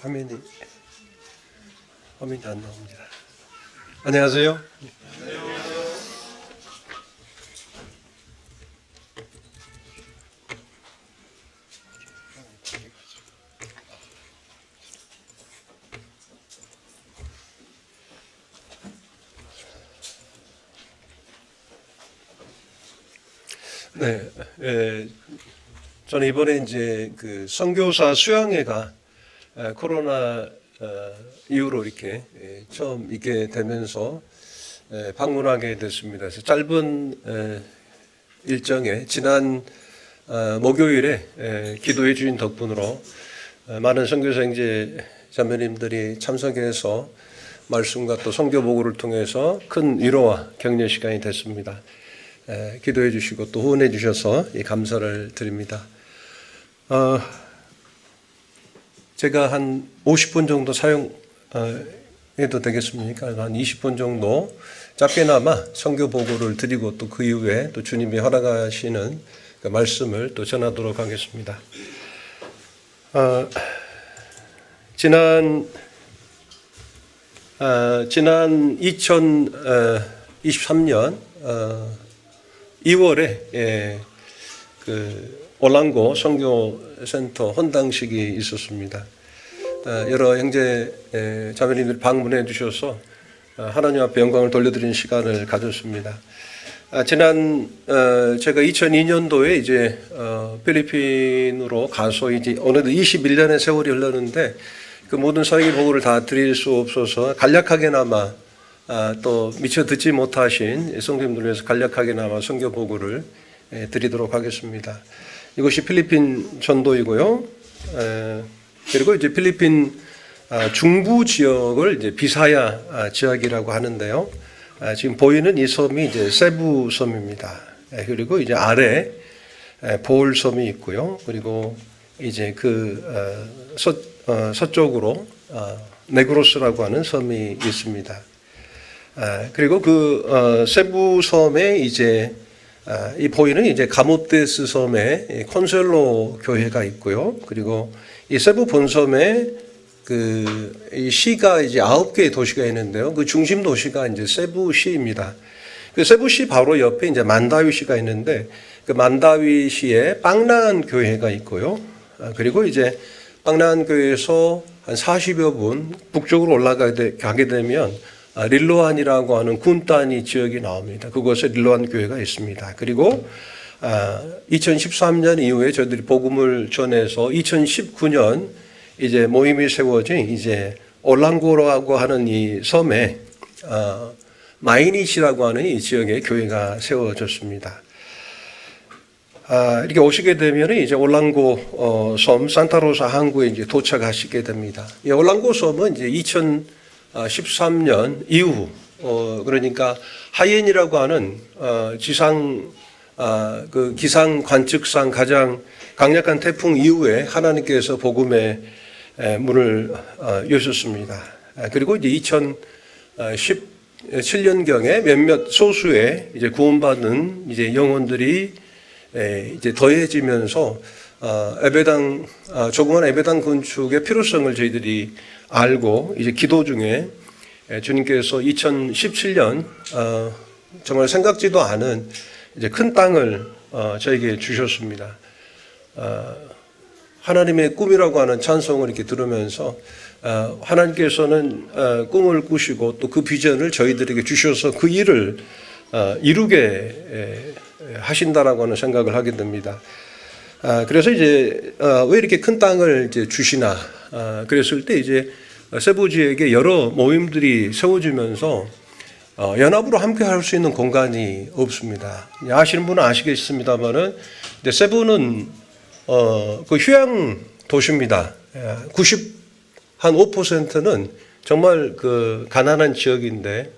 화면이 안 나옵니다. 안녕하세요. 네, 저는 이번에 이제 그 선교사 수양회가 코로나 이후로 이렇게 처음 있게 되면서 방문하게 됐습니다. 그래서 짧은 일정에 지난 목요일에 기도해 주신 덕분으로 많은 선교사 형제 자매님들이 참석해서 말씀과 또 선교 보고를 통해서 큰 위로와 격려 시간이 됐습니다. 기도해 주시고 또 후원해 주셔서 감사를 드립니다. 제가 한 50분 정도 사용해도 되겠습니까? 한 20분 정도 짧게나마 선교 보고를 드리고 또 그 이후에 또 주님이 허락하시는 그 말씀을 또 전하도록 하겠습니다. 지난 2023년 2월에 그 올랑고 선교센터 헌당식이 있었습니다. 여러 형제 자매님들 방문해 주셔서 하나님 앞에 영광을 돌려드리는 시간을 가졌습니다. 지난 제가 2002년도에 이제 필리핀으로 가서 이제 어느덧 21년의 세월이 흘렀는데 그 모든 사역의 보고를 다 드릴 수 없어서 간략하게나마 또 미처 듣지 못하신 성도님들 위해서 간략하게나마 선교 보고를 드리도록 하겠습니다. 이것이 필리핀 전도이고요. 그리고 이제 필리핀 중부 지역을 이제 비사야 지역이라고 하는데요. 지금 보이는 이 섬이 이제 세부 섬입니다. 그리고 이제 아래 보올 섬이 있고요. 그리고 이제 그 서쪽으로 네그로스라고 하는 섬이 있습니다. 그리고 그 세부 섬에 이제 이 보이는 이제 가모테스 섬에 콘셀로 교회가 있고요. 그리고 이 세부 본섬에 이 시가 이제 9개의 도시가 있는데요. 그 중심 도시가 이제 세부시입니다. 그 세부시 바로 옆에 이제 만다위시가 있는데 그 만다위시에 빵란 교회가 있고요. 그리고 이제 빵란 교회에서 한 40여 분 북쪽으로 올라가게 되면 릴로안이라고 하는 군단위 지역이 나옵니다. 그곳에 릴로안 교회가 있습니다. 그리고 2013년 이후에 저희들이 복음을 전해서 2019년 이제 모임이 세워진 이제 올랑고라고 하는 이 섬에 마이니시라고 하는 이 지역에 교회가 세워졌습니다. 이렇게 오시게 되면 이제 올랑고 섬 산타로사 항구에 이제 도착하시게 됩니다. 이 올랑고 섬은 이제 2013년 이후 그러니까 하이엔이라고 하는 그 기상 관측상 가장 강력한 태풍 이후에 하나님께서 복음의 문을 여셨습니다. 그리고 이제 2017년경에 몇몇 소수의 이제 구원받은 이제 영혼들이 이제 더해지면서 조그만 에베당 건축의 필요성을 저희들이 알고 이제 기도 중에 주님께서 2017년 정말 생각지도 않은 이제 큰 땅을 저에게 주셨습니다. 하나님의 꿈이라고 하는 찬송을 이렇게 들으면서 하나님께서는 꿈을 꾸시고 또 그 비전을 저희들에게 주셔서 그 일을 이루게 하신다라고 하는 생각을 하게 됩니다. 그래서 이제 왜 이렇게 큰 땅을 이제 주시나 그랬을 때 이제 세부 지역에 여러 모임들이 세워지면서 연합으로 함께 할 수 있는 공간이 없습니다. 아시는 분은 아시겠습니다만은 세부는 그 휴양 도시입니다. 95%는 정말 그 가난한 지역인데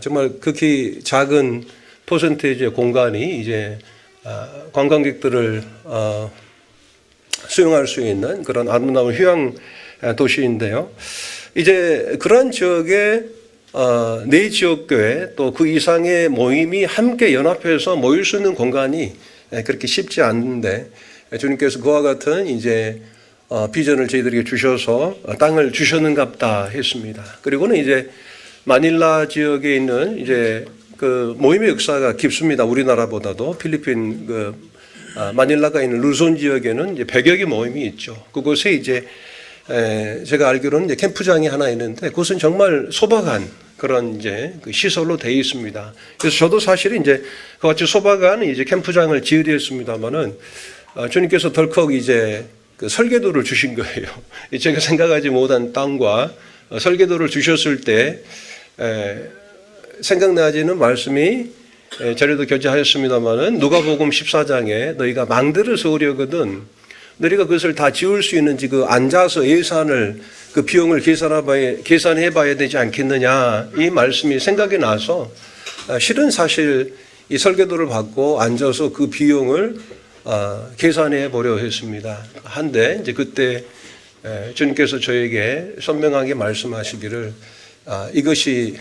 정말 극히 작은 퍼센테이지의 공간이 이제 관광객들을 수용할 수 있는 그런 아름다운 휴양 도시인데요. 이제 그런 지역에 네 지역교회 또 그 이상의 모임이 함께 연합해서 모일 수 있는 공간이 그렇게 쉽지 않은데 주님께서 그와 같은 이제 비전을 저희들에게 주셔서 땅을 주셨는갑다 했습니다. 그리고는 이제 마닐라 지역에 있는 이제 그 모임의 역사가 깊습니다. 우리나라보다도 필리핀 마닐라가 있는 루손 지역에는 이제 100여 개 모임이 있죠. 그곳에 이제 제가 알기로는 이제 캠프장이 하나 있는데 그것은 정말 소박한 그런 이제 그 시설로 되어 있습니다. 그래서 저도 사실은 이제 그같이 소박한 이제 캠프장을 지으려 했습니다만은 주님께서 덜컥 이제 그 설계도를 주신 거예요. 제가 생각하지 못한 땅과 설계도를 주셨을 때 생각나지는 말씀이 자료도 교체하였습니다만은 누가복음 14장에 너희가 망대를 세우려거든 너희가 그것을 다 지을 수 있는지 그 앉아서 예산을 그 비용을 계산해 봐야 되지 않겠느냐 이 말씀이 생각이 나서 실은 사실 이 설계도를 받고 앉아서 그 비용을 계산해 보려 했습니다. 한데 이제 그때 주님께서 저에게 선명하게 말씀하시기를 이것이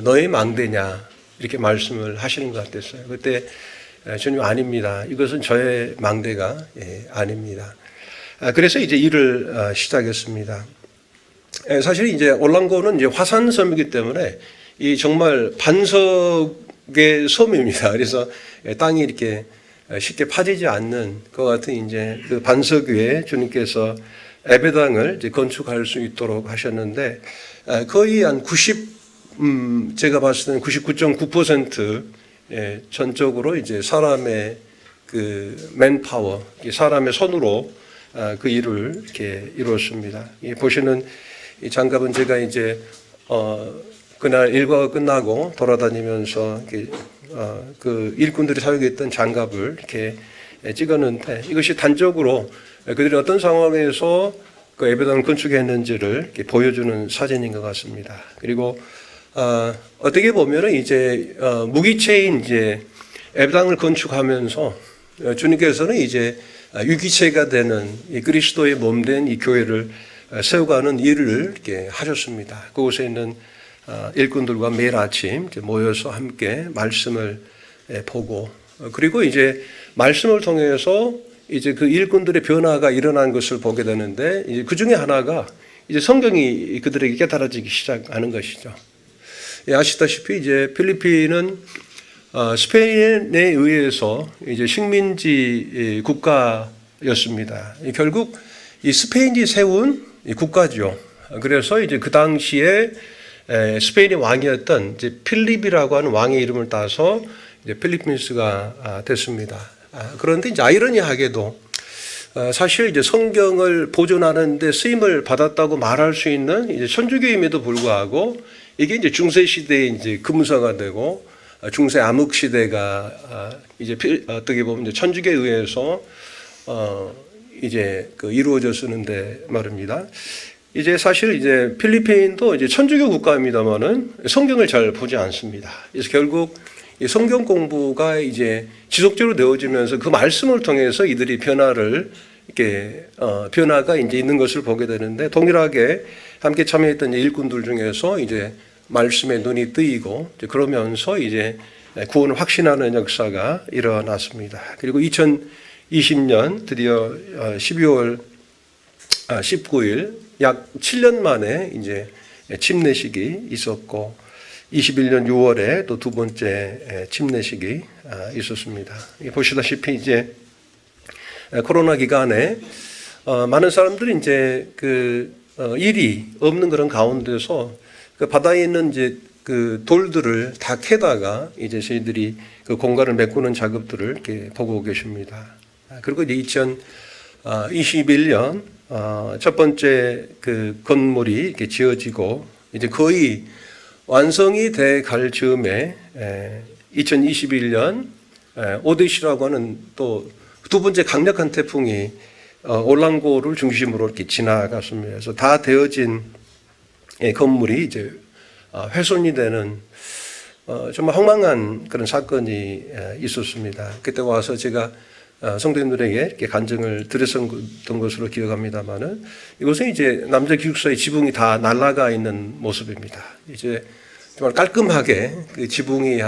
너의 망대냐 이렇게 말씀을 하시는 것 같았어요. 그때 주님 아닙니다. 이것은 저의 망대가 아닙니다. 그래서 이제 일을 시작했습니다. 사실 이제 올랑고는 이제 화산섬이기 때문에 이 정말 반석의 섬입니다. 그래서 땅이 이렇게 쉽게 파지지 않는 것 같은 이제 그 반석 위에 주님께서 예배당을 이제 건축할 수 있도록 하셨는데 거의 한 제가 봤을 때는 99.9% 전적으로 이제 사람의 그 맨파워, 사람의 손으로 그 일을 이렇게 이루었습니다. 보시는 이 장갑은 제가 이제 그날 일과가 끝나고 돌아다니면서 그 일꾼들이 사용했던 장갑을 이렇게 찍었는데 이것이 단적으로 그들이 어떤 상황에서 그 예배당을 건축했는지를 이렇게 보여주는 사진인 것 같습니다. 그리고 어떻게 보면은 이제 무기체인 이제 예배당을 건축하면서 주님께서는 이제 유기체가 되는 이 그리스도의 몸된 이 교회를 세워가는 일을 이렇게 하셨습니다. 그곳에 있는 일꾼들과 매일 아침 모여서 함께 말씀을 보고 그리고 이제 말씀을 통해서 이제 그 일꾼들의 변화가 일어난 것을 보게 되는데 이제 그 중에 하나가 이제 성경이 그들에게 깨달아지기 시작하는 것이죠. 아시다시피 이제 필리핀은 스페인에 의해서 이제 식민지 국가였습니다. 결국 이 스페인이 세운 국가죠. 그래서 이제 그 당시에 스페인의 왕이었던 이제 필립이라고 하는 왕의 이름을 따서 이제 필리핀스가 됐습니다. 그런데 이제 아이러니하게도 사실 이제 성경을 보존하는데 쓰임을 받았다고 말할 수 있는 이제 천주교임에도 불구하고 이게 이제 중세 시대에 이제 금서가 되고 중세 암흑 시대가 이제 어떻게 보면 이제 천주교에 의해서 이제 그 이루어졌었는데 말입니다. 이제 사실 이제 필리핀도 이제 천주교 국가입니다만은 성경을 잘 보지 않습니다. 그래서 결국 이 성경 공부가 이제 지속적으로 되어지면서 그 말씀을 통해서 이들이 변화를 이렇게 변화가 이제 있는 것을 보게 되는데 동일하게 함께 참여했던 일꾼들 중에서 이제 말씀에 눈이 뜨이고 이제 그러면서 이제 구원을 확신하는 역사가 일어났습니다. 그리고 2020년 드디어 12월 19일 약 7년 만에 이제 침례식이 있었고 21년 6월에 또 두 번째 침례식이 있었습니다. 보시다시피 이제 코로나 기간에 많은 사람들이 이제 그 일이 없는 그런 가운데서 그 바다에 있는 이제 그 돌들을 다 캐다가 이제 저희들이 그 공간을 메꾸는 작업들을 이렇게 보고 계십니다. 그리고 이제 2021년 첫 번째 그 건물이 이렇게 지어지고 이제 거의 완성이 돼 갈 즈음에 2021년 오데시라고 하는 또 두 번째 강력한 태풍이 올랑고를 중심으로 이렇게 지나갔습니다. 그래서 다 되어진 건물이 이제 훼손이 되는 정말 황망한 그런 사건이 있었습니다. 그때 와서 제가 성도님들에게 이렇게 간증을 드렸던 것으로 기억합니다만은 이곳은 이제 남자 기숙사의 지붕이 다 날아가 있는 모습입니다. 이제 정말 깔끔하게 그 지붕이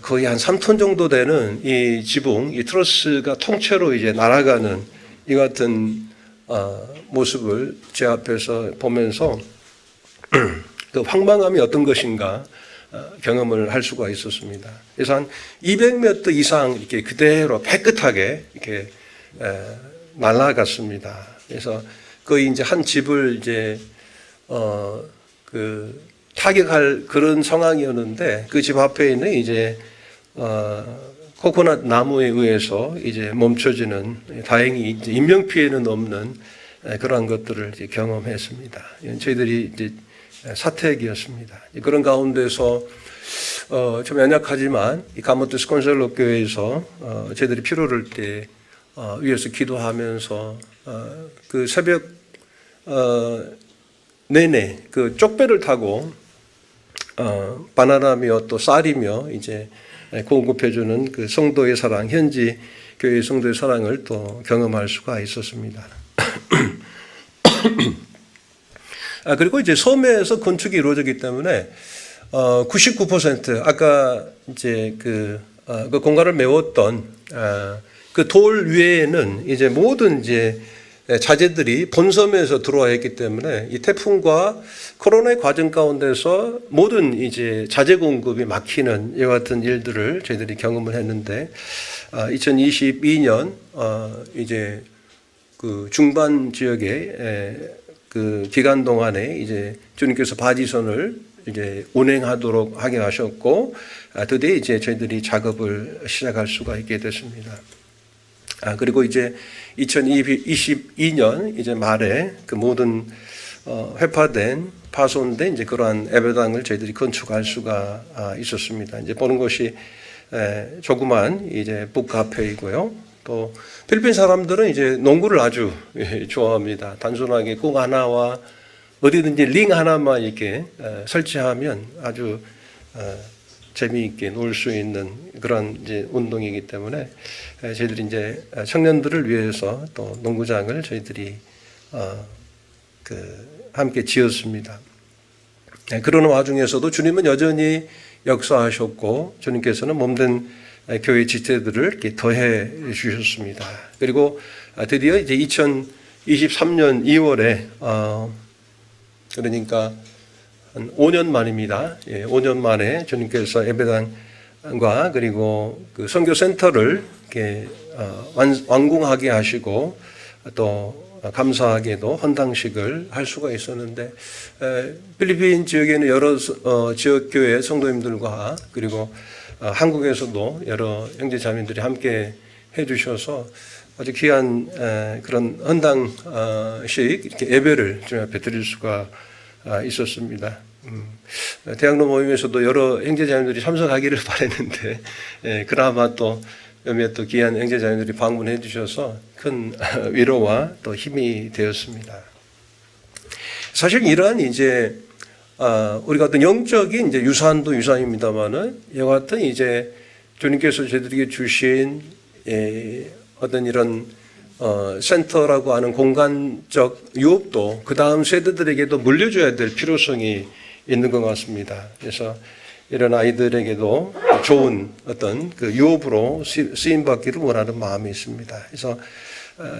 거의 한 3톤 정도 되는 이 지붕, 이 트러스가 통째로 이제 날아가는 이 같은 모습을 제 앞에서 보면서 그 황망함이 어떤 것인가 경험을 할 수가 있었습니다. 그래서 한 200m 이상 이렇게 그대로 깨끗하게 이렇게 날아갔습니다. 그래서 거의 이제 한 집을 이제 그 타격할 그런 상황이었는데 그 집 앞에 있는 이제 코코넛 나무에 의해서 이제 멈춰지는, 다행히 이제 인명 피해는 없는 그러한 것들을 이제 경험했습니다. 저희들이 이제 사택이었습니다. 그런 가운데서 좀 연약하지만 이 가모테스 콘셀로 교회에서 저희들이 필요할 때 위에서 기도하면서 그 새벽 내내 그 쪽배를 타고 바나나며 또 쌀이며 이제 공급해주는 그 성도의 사랑, 현지 교회 성도의 사랑을 또 경험할 수가 있었습니다. 그리고 이제 섬에서 건축이 이루어졌기 때문에 99% 아까 이제 그 공간을 메웠던 그 돌 위에는 이제 모든 이제 자재들이 본섬에서 들어와 있기 때문에 이 태풍과 코로나의 과정 가운데서 모든 이제 자재 공급이 막히는 이와 같은 일들을 저희들이 경험을 했는데 2022년 이제 그 중반 지역에 그 기간 동안에 이제 주님께서 바지선을 이제 운행하도록 하게 하셨고 드디어 이제 저희들이 작업을 시작할 수가 있게 됐습니다. 그리고 이제 2022년 이제 말에 그 모든 회파된 파손된 이제 그러한 예배당을 저희들이 건축할 수가 있었습니다. 이제 보는 것이 조그만 이제 북카페이고요. 또 필리핀 사람들은 이제 농구를 아주 좋아합니다. 단순하게 공 하나와 어디든지 링 하나만 이렇게 설치하면 아주 재미있게 놀 수 있는 그런 이제 운동이기 때문에 저희들이 이제 청년들을 위해서 또 농구장을 저희들이 함께 지었습니다. 그러는 와중에서도 주님은 여전히 역사하셨고 주님께서는 몸된 교회 지체들을 이렇게 더해 주셨습니다. 그리고 드디어 이제 2023년 2월에 그러니까 한 5년 만입니다. 5년 만에 주님께서 예배당과 그리고 그 선교센터를 이렇게 완공하게 하시고 또 감사하게도 헌당식을 할 수가 있었는데 필리핀 지역에는 여러 지역 교회 성도님들과 그리고 한국에서도 여러 형제자매들이 함께 해주셔서 아주 귀한 그런 헌당식 이렇게 예배를 주님 앞에 드릴 수가 있었습니다. 대학로 모임에서도 여러 형제자매들이 참석하기를 바랬는데 그나마 또 몇몇 또 귀한 형제자매들이 방문해 주셔서 큰 위로와 또 힘이 되었습니다. 사실 이러한 이제 우리가 어떤 영적인 이제 유산도 유산입니다만은 이와 같은 이제 주님께서 저희들에게 주신 어떤 이런 센터라고 하는 공간적 유업도 그 다음 세대들에게도 물려줘야 될 필요성이 있는 것 같습니다. 그래서 이런 아이들에게도 좋은 어떤 그 유업으로 쓰임받기를 원하는 마음이 있습니다. 그래서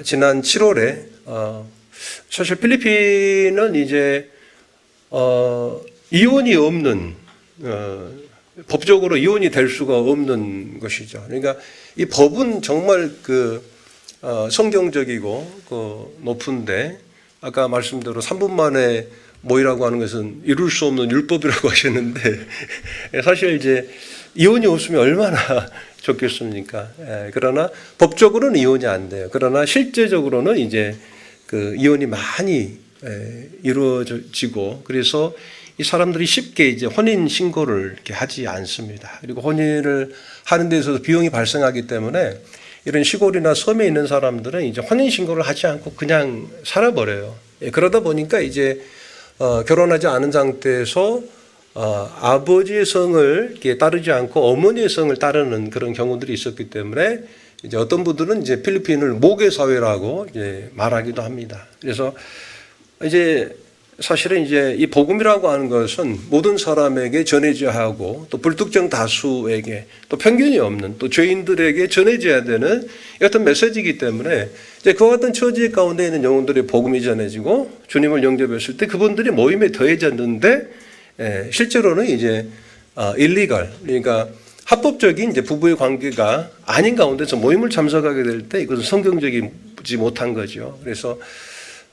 지난 7월에 사실 필리핀은 이제 이혼이 없는 법적으로 이혼이 될 수가 없는 것이죠. 그러니까 이 법은 정말 성경적이고 높은데 아까 말씀대로 3분 만에 모이라고 하는 것은 이룰 수 없는 율법이라고 하셨는데 사실 이제 이혼이 없으면 얼마나 좋겠습니까? 그러나 법적으로는 이혼이 안 돼요. 그러나 실제적으로는 이제 그 이혼이 많이 이루어지고 그래서 이 사람들이 쉽게 이제 혼인 신고를 이렇게 하지 않습니다. 그리고 혼인을 하는 데 있어서 비용이 발생하기 때문에 이런 시골이나 섬에 있는 사람들은 이제 혼인 신고를 하지 않고 그냥 살아버려요. 그러다 보니까 이제 결혼하지 않은 상태에서 아버지의 성을 이렇게 따르지 않고 어머니의 성을 따르는 그런 경우들이 있었기 때문에 이제 어떤 분들은 이제 필리핀을 모계 사회라고 이제 말하기도 합니다. 그래서 이제 사실은 이제 이 복음이라고 하는 것은 모든 사람에게 전해져야 하고 또 불특정 다수에게 또 편견이 없는 또 죄인들에게 전해져야 되는 어떤 메시지이기 때문에 이제 그와 같은 처지 가운데 있는 영혼들의 복음이 전해지고 주님을 영접했을 때 그분들이 모임에 더해졌는데 실제로는 이제 일리갈 그러니까 합법적인 이제 부부의 관계가 아닌 가운데서 모임을 참석하게 될 때 이것은 성경적이지 못한 거죠. 그래서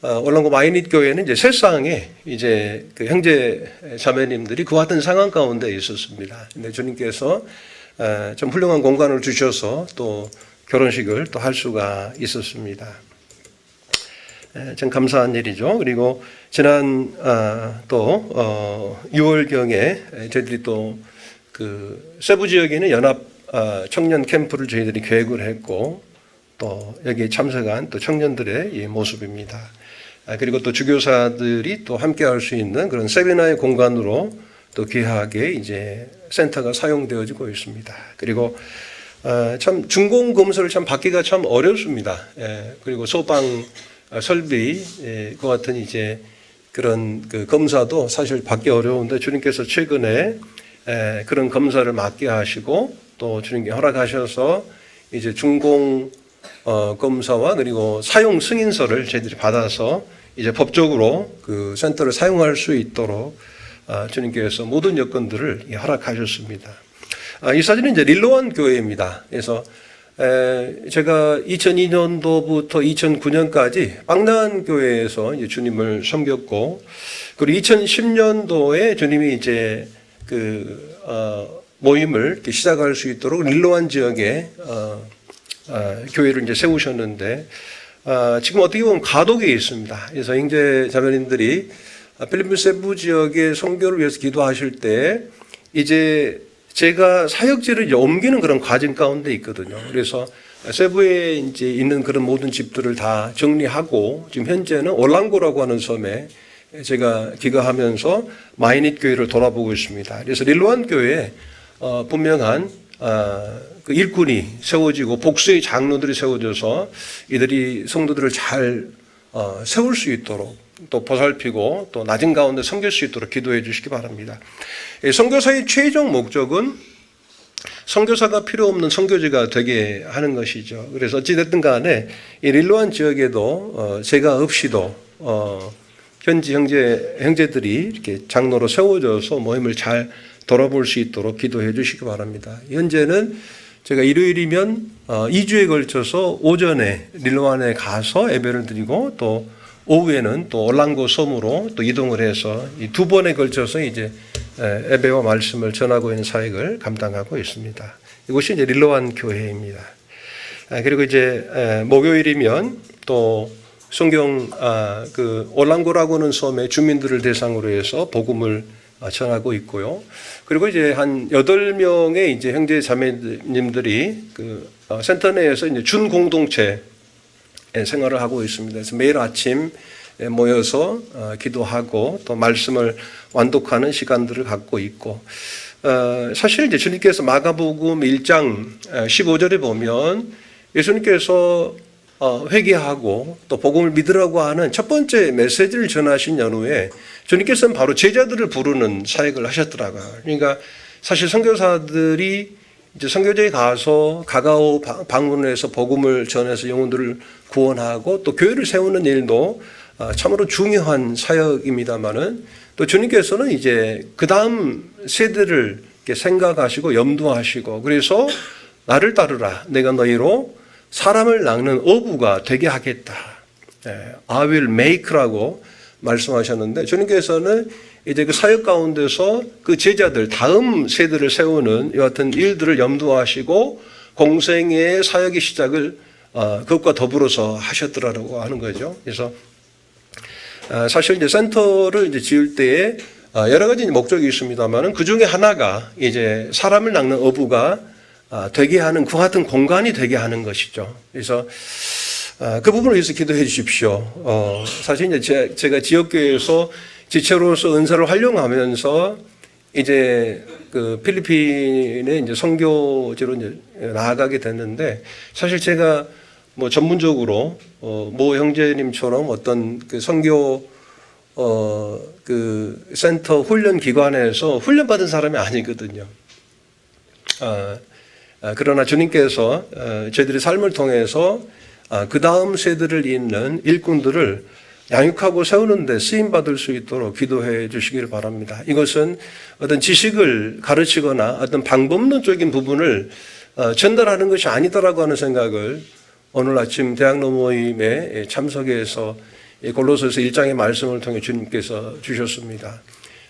올랑고 마이닛 교회는 이제 세상에 이제 그 형제 자매님들이 그 같은 상황 가운데 있었습니다. 근데 주님께서 좀 훌륭한 공간을 주셔서 또 결혼식을 또 할 수가 있었습니다. 참 감사한 일이죠. 그리고 지난 또 6월경에 저희들이 또 그 세부 지역에는 연합 청년 캠프를 저희들이 계획을 했고 또 여기에 참석한 또 청년들의 이 모습입니다. 그리고 또 주교사들이 또 함께 할 수 있는 그런 세미나의 공간으로 또 귀하게 이제 센터가 사용되어지고 있습니다. 그리고 참 준공 검사를 참 받기가 참 어렵습니다. 그리고 소방 설비 그 같은 이제 그런 그 검사도 사실 받기 어려운데 주님께서 최근에 그런 검사를 맡게 하시고 또 주님께 허락하셔서 이제 준공 검사와 그리고 사용 승인서를 저희들이 받아서 이제 법적으로 그 센터를 사용할 수 있도록 주님께서 모든 여건들을 허락하셨습니다. 이 사진은 이제 릴로안 교회입니다. 그래서 제가 2002년도부터 2009년까지 빵난 교회에서 이제 주님을 섬겼고 그리고 2010년도에 주님이 이제 그 모임을 이렇게 시작할 수 있도록 릴로안 지역에 교회를 이제 세우셨는데 지금 어떻게 보면 가독에 있습니다. 그래서 형제 자매님들이 필리핀 세부 지역의 선교를 위해서 기도하실 때 이제 제가 사역지를 이제 옮기는 그런 과정 가운데 있거든요. 그래서 세부에 이제 있는 그런 모든 집들을 다 정리하고 지금 현재는 올랑고라고 하는 섬에 제가 기가하면서 마이닛 교회를 돌아보고 있습니다. 그래서 릴로안 교회에 분명한 그 일꾼이 세워지고 복수의 장로들이 세워져서 이들이 성도들을 잘 세울 수 있도록 또 보살피고 또 낮은 가운데 섬길 수 있도록 기도해 주시기 바랍니다. 선교사의 최종 목적은 선교사가 필요 없는 선교지가 되게 하는 것이죠. 그래서 어찌됐든 간에 이 릴로안 지역에도 제가 없이도 현지 형제들이 이렇게 장로로 세워져서 모임을 잘 돌아볼 수 있도록 기도해 주시기 바랍니다. 현재는 제가 일요일이면 2주에 걸쳐서 오전에 릴로안에 가서 예배를 드리고 또 오후에는 또 올랑고 섬으로 또 이동을 해서 이 두 번에 걸쳐서 이제 예배와 말씀을 전하고 있는 사역을 감당하고 있습니다. 이곳이 이제 릴로안 교회입니다. 그리고 이제 목요일이면 또 성경 그 올랑고라고 하는 섬의 주민들을 대상으로 해서 복음을 전하고 있고요. 그리고 이제 한 8명의 이제 형제 자매님들이 그 센터 내에서 이제 준 공동체 생활을 하고 있습니다. 그래서 매일 아침 모여서 기도하고 또 말씀을 완독하는 시간들을 갖고 있고 사실 이제 주님께서 마가복음 1장 15절에 보면 예수님께서 회개하고 또 복음을 믿으라고 하는 첫 번째 메시지를 전하신 연후에 주님께서는 바로 제자들을 부르는 사역을 하셨더라고요. 그러니까 사실 선교사들이 이제 선교지에 가서 가가오 방문을 해서 복음을 전해서 영혼들을 구원하고 또 교회를 세우는 일도 참으로 중요한 사역입니다만은 또 주님께서는 이제 그 다음 세대를 이렇게 생각하시고 염두하시고 그래서 나를 따르라 내가 너희로 사람을 낚는 어부가 되게 하겠다. I will make라고 말씀하셨는데 주님께서는 이제 그 사역 가운데서 그 제자들 다음 세대를 세우는 이 같은 일들을 염두하시고 공생의 사역의 시작을 그것과 더불어서 하셨더라고 하는 거죠. 그래서 사실 이제 센터를 이제 지을 때에 여러 가지 목적이 있습니다만은 그 중에 하나가 이제 사람을 낚는 어부가 되게 하는 그 같은 공간이 되게 하는 것이죠. 그래서 그 부분을 위해서 기도해 주십시오. 사실 이제 제가 지역교회에서 지체로서 은사를 활용하면서 이제 그 필리핀에 이제 선교지로 이제 나아가게 됐는데 사실 제가 뭐 전문적으로 모 형제님처럼 어떤 그 선교 그 센터 훈련 기관에서 훈련받은 사람이 아니거든요. 그러나 주님께서 저희들의 삶을 통해서 그 다음 세대를 잇는 일꾼들을 양육하고 세우는 데 쓰임받을 수 있도록 기도해 주시길 바랍니다. 이것은 어떤 지식을 가르치거나 어떤 방법론적인 부분을 전달하는 것이 아니다라고 하는 생각을 오늘 아침 대학로 모임에 참석해서 골로새서 1장의 말씀을 통해 주님께서 주셨습니다.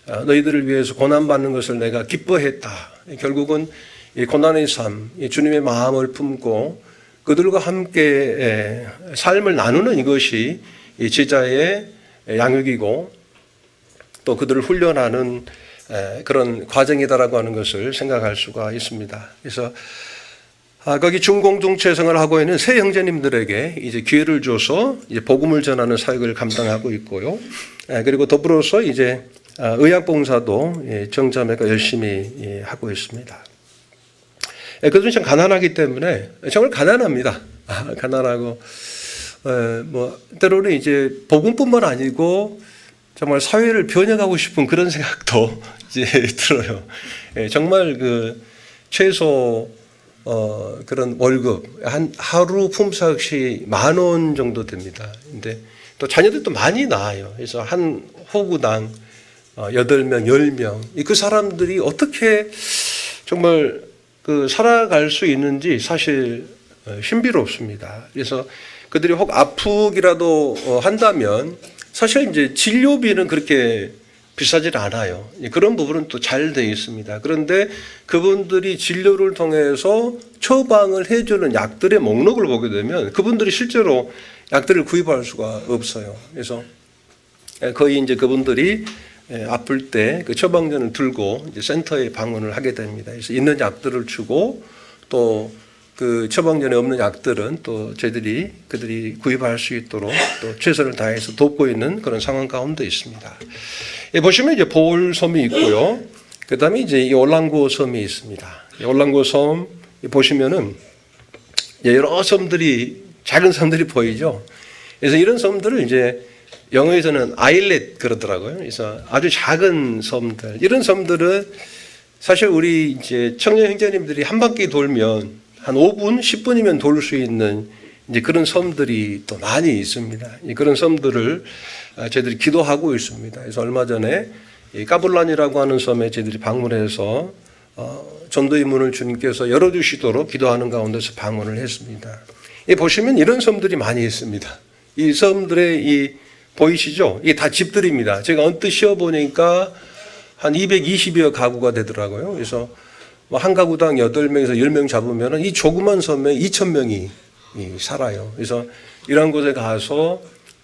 너희들을 위해서 고난받는 것을 내가 기뻐했다. 결국은 이 고난의 삶, 주님의 마음을 품고 그들과 함께 삶을 나누는 이것이 이 제자의 양육이고 또 그들을 훈련하는 그런 과정이다라고 하는 것을 생각할 수가 있습니다. 그래서 거기 중공동체 생활을 하고 있는 새 형제님들에게 이제 기회를 줘서 이제 복음을 전하는 사역을 감당하고 있고요. 그리고 더불어서 이제 의학봉사도 정자매가 열심히 하고 있습니다. 그들은 참 가난하기 때문에 정말 가난합니다. 가난하고 뭐 때로는 이제 복음뿐만 아니고 정말 사회를 변혁하고 싶은 그런 생각도 이제 들어요. 정말 그 최소 그런 월급 한 하루 품삯이 10,000원 정도 됩니다. 근데 또 자녀들도 많이 낳아요. 그래서 한 호구당 8명, 10명 그 사람들이 어떻게 정말 그 살아갈 수 있는지 사실 신비롭습니다. 그래서 그들이 혹 아프기라도 한다면 사실 이제 진료비는 그렇게 비싸질 않아요. 그런 부분은 또 잘 되어 있습니다. 그런데 그분들이 진료를 통해서 처방을 해주는 약들의 목록을 보게 되면 그분들이 실제로 약들을 구입할 수가 없어요. 그래서 거의 이제 그분들이 아플 때 그 처방전을 들고 이제 센터에 방문을 하게 됩니다. 그래서 있는 약들을 주고 또 그 처방전에 없는 약들은 또 그들이 구입할 수 있도록 또 최선을 다해서 돕고 있는 그런 상황 가운데 있습니다. 보시면 이제 보울섬이 있고요. 그 다음에 이제 이 올랑고 섬이 있습니다. 이 올랑고 섬 보시면은 여러 섬들이, 작은 섬들이 보이죠. 그래서 이런 섬들을 이제 영어에서는 아일렛 그러더라고요. 그래서 아주 작은 섬들. 이런 섬들은 사실 우리 이제 청년 형제님들이 한 바퀴 돌면 한 5분, 10분이면 돌 수 있는 이제 그런 섬들이 또 많이 있습니다. 그런 섬들을 저희들이 기도하고 있습니다. 그래서 얼마 전에 이 까불란이라고 하는 섬에 저희들이 방문해서 전도의 문을 주님께서 열어주시도록 기도하는 가운데서 방문을 했습니다. 보시면 이런 섬들이 많이 있습니다. 이 섬들의 이 보이시죠? 이게 다 집들입니다. 제가 언뜻 쉬어보니까 한 220여 가구가 되더라고요. 그래서 한 가구당 8명에서 10명 잡으면 이 조그만 섬에 2,000명이 살아요. 그래서 이런 곳에 가서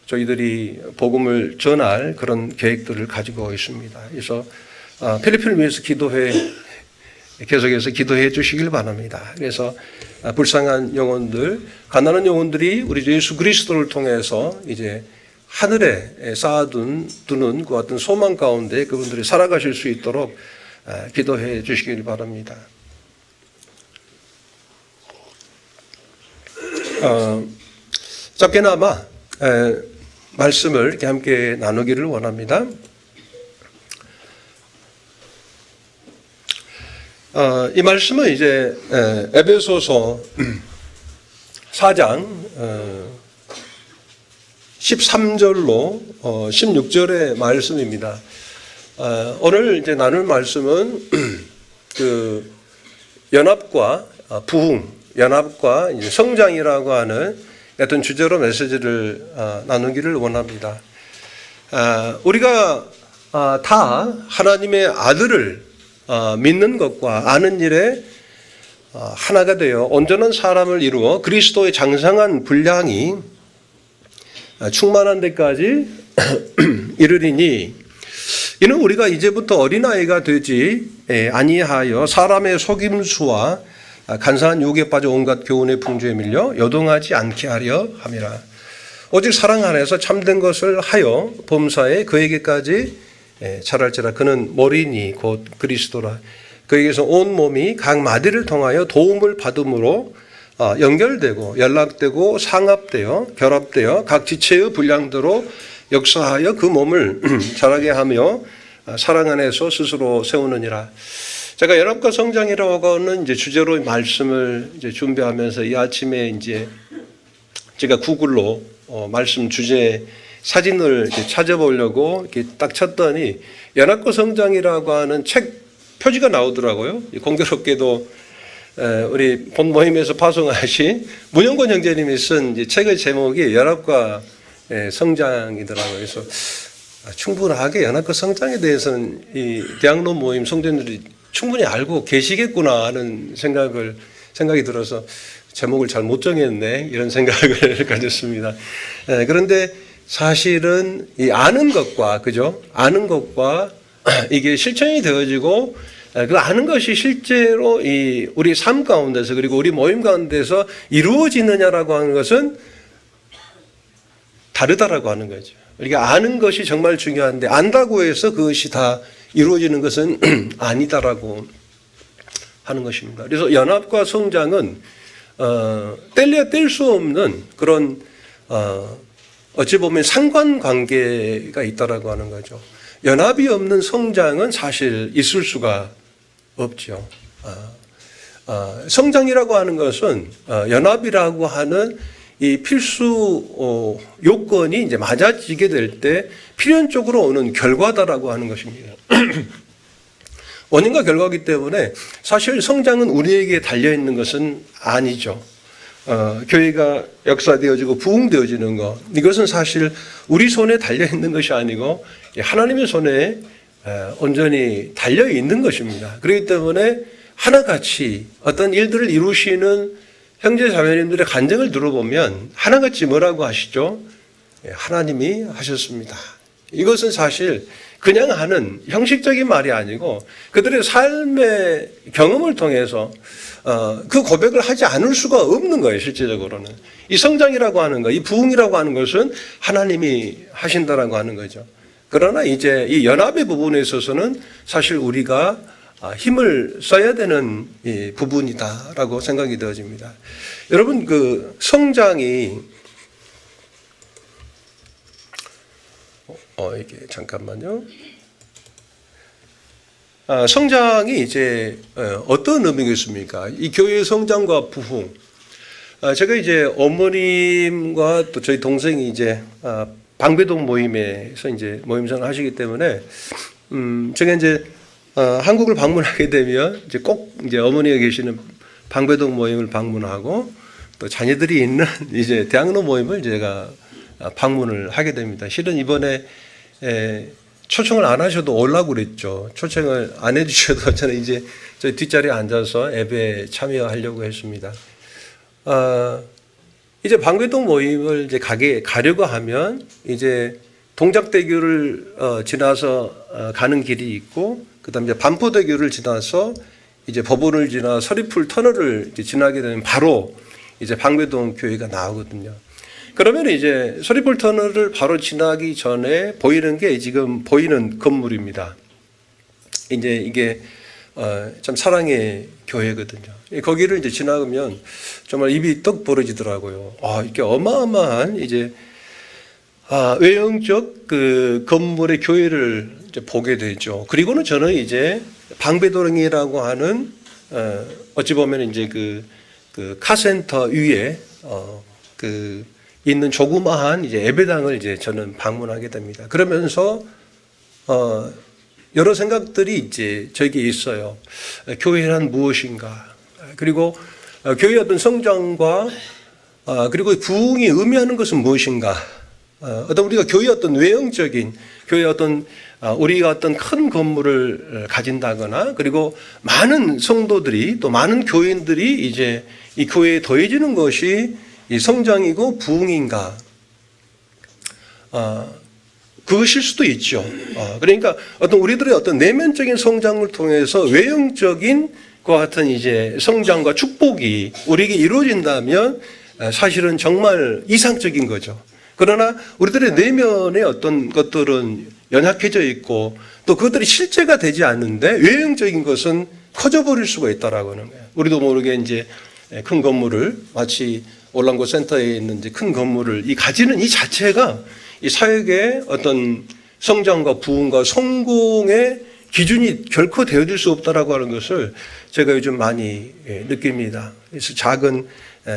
저희들이 복음을 전할 그런 계획들을 가지고 있습니다. 그래서 필리핀을 위해서 계속해서 기도해 주시길 바랍니다. 그래서 불쌍한 영혼들, 가난한 영혼들이 우리 예수 그리스도를 통해서 이제 하늘에 쌓아두는 그 어떤 소망 가운데 그분들이 살아가실 수 있도록 기도해 주시길 바랍니다. 짧게나마 말씀을 이렇게 함께 나누기를 원합니다. 이 말씀은 이제 에베소서 4장 13절로 16절의 말씀입니다. 오늘 이제 나눌 말씀은 그 연합과 부흥, 연합과 이제 성장이라고 하는 어떤 주제로 메시지를 나누기를 원합니다. 우리가 다 하나님의 아들을 믿는 것과 아는 일에 하나가 되어 온전한 사람을 이루어 그리스도의 장성한 분량이 충만한 데까지 이르리니 이는 우리가 이제부터 어린아이가 되지 아니하여 사람의 속임수와 간사한 유혹에 빠져 온갖 교훈의 풍조에 밀려 여동하지 않게 하려 함이라. 오직 사랑 안에서 참된 것을 하여 범사에 그에게까지 자랄지라. 그는 머리니 곧 그리스도라. 그에게서 온 몸이 각 마디를 통하여 도움을 받음으로 연결되고 연락되고 상합되어 결합되어 각 지체의 분량대로 역사하여 그 몸을 자라게 하며 사랑 안에서 스스로 세우느니라. 제가 연합과 성장이라고 하는 이제 주제로 말씀을 이제 준비하면서 이 아침에 이제 제가 구글로 말씀 주제 사진을 이제 찾아보려고 이렇게 딱 쳤더니 연합과 성장이라고 하는 책 표지가 나오더라고요. 공교롭게도 우리 본 모임에서 파송하신 문영권 형제님이 쓴 이제 책의 제목이 연합과 성장이더라고요. 그래서 충분하게 연합과 성장에 대해서는 이 대학로 모임 성도님들이 충분히 알고 계시겠구나 하는 생각이 들어서 제목을 잘 못 정했네 이런 생각을 가졌습니다. 그런데 사실은 이 아는 것과 그죠? 아는 것과 이게 실천이 되어지고 그 아는 것이 실제로 이 우리 삶 가운데서 그리고 우리 모임 가운데서 이루어지느냐라고 하는 것은 다르다라고 하는 거죠. 우리가 아는 것이 정말 중요한데 안다고 해서 그것이 다 이루어지는 것은 아니다라고 하는 것입니다. 그래서 연합과 성장은 뗄래야 뗄 수 없는 그런 어찌 보면 상관관계가 있다라고 하는 거죠. 연합이 없는 성장은 사실 있을 수가 없죠. 성장이라고 하는 것은 연합이라고 하는 이 필수 요건이 이제 맞아지게 될 때 필연적으로 오는 결과다라고 하는 것입니다. 원인과 결과이기 때문에 사실 성장은 우리에게 달려 있는 것은 아니죠. 교회가 역사되어지고 부흥되어지는 것 이것은 사실 우리 손에 달려 있는 것이 아니고 하나님의 손에 온전히 달려 있는 것입니다. 그렇기 때문에 하나같이 어떤 일들을 이루시는 형제 자매님들의 간증을 들어보면 하나같이 뭐라고 하시죠? 하나님이 하셨습니다. 이것은 사실 그냥 하는 형식적인 말이 아니고 그들의 삶의 경험을 통해서 그 고백을 하지 않을 수가 없는 거예요. 실제적으로는 이 성장이라고 하는 것, 이 부흥이라고 하는 것은 하나님이 하신다라고 하는 거죠. 그러나 이제 이 연합의 부분에 있어서는 사실 우리가 힘을 써야 되는 이 부분이다라고 생각이 되어집니다. 여러분 그 성장이 이게 잠깐만요. 성장이 이제 어떤 의미겠습니까? 이 교회의 성장과 부흥. 제가 이제 어머님과 또 저희 동생이 이제 방배동 모임에서 이제 모임생활 하시기 때문에 제가 이제 한국을 방문하게 되면 이제 꼭 이제 어머니가 계시는 방배동 모임을 방문하고 또 자녀들이 있는 이제 대학로 모임을 제가 방문을 하게 됩니다. 실은 이번에 초청을 안 하셔도 오려고 그랬죠. 초청을 안 해주셔도 저는 이제 저희 뒷자리에 앉아서 예배에 참여하려고 했습니다. 이제 방배동 모임을 이제 가려고 하면 이제 동작대교를 지나서 가는 길이 있고 그다음에 이제 반포대교를 지나서 이제 법원을 지나 서리풀 터널을 이제 지나게 되면 바로 이제 방배동 교회가 나오거든요. 그러면 이제 서리풀 터널을 바로 지나기 전에 보이는 게 지금 보이는 건물입니다. 이제 이게 참 사랑의 교회거든요. 거기를 이제 지나가면 정말 입이 떡 벌어지더라고요. 이렇게 어마어마한 이제 외형적 그 건물의 교회를 이제 보게 되죠. 그리고는 저는 이제 방배동이라고 하는 어찌 보면 이제 그 카센터 위에 그 있는 조그마한 이제 예배당을 이제 저는 방문하게 됩니다. 그러면서 여러 생각들이 이제 저에게 있어요. 교회란 무엇인가? 그리고 교회의 어떤 성장과 그리고 부흥이 의미하는 것은 무엇인가? 어떤 우리가 교회의 어떤 외형적인 교회의 어떤 우리가 어떤 큰 건물을 가진다거나 그리고 많은 성도들이 또 많은 교인들이 이제 이 교회에 더해지는 것이 이 성장이고 부흥인가? 그것일 수도 있죠. 그러니까 어떤 우리들의 어떤 내면적인 성장을 통해서 외형적인 그와 같은 이제 성장과 축복이 우리에게 이루어진다면 사실은 정말 이상적인 거죠. 그러나 우리들의 내면의 어떤 것들은 연약해져 있고 또 그것들이 실제가 되지 않는데 외형적인 것은 커져버릴 수가 있다라고 하는 거예요. 우리도 모르게 이제 큰 건물을 마치 올랑고 센터에 있는 이제 큰 건물을 가지는 이 자체가 이 사역의 어떤 성장과 부흥과 성공의 기준이 결코 되어질 수 없다라고 하는 것을 제가 요즘 많이 느낍니다. 그래서 작은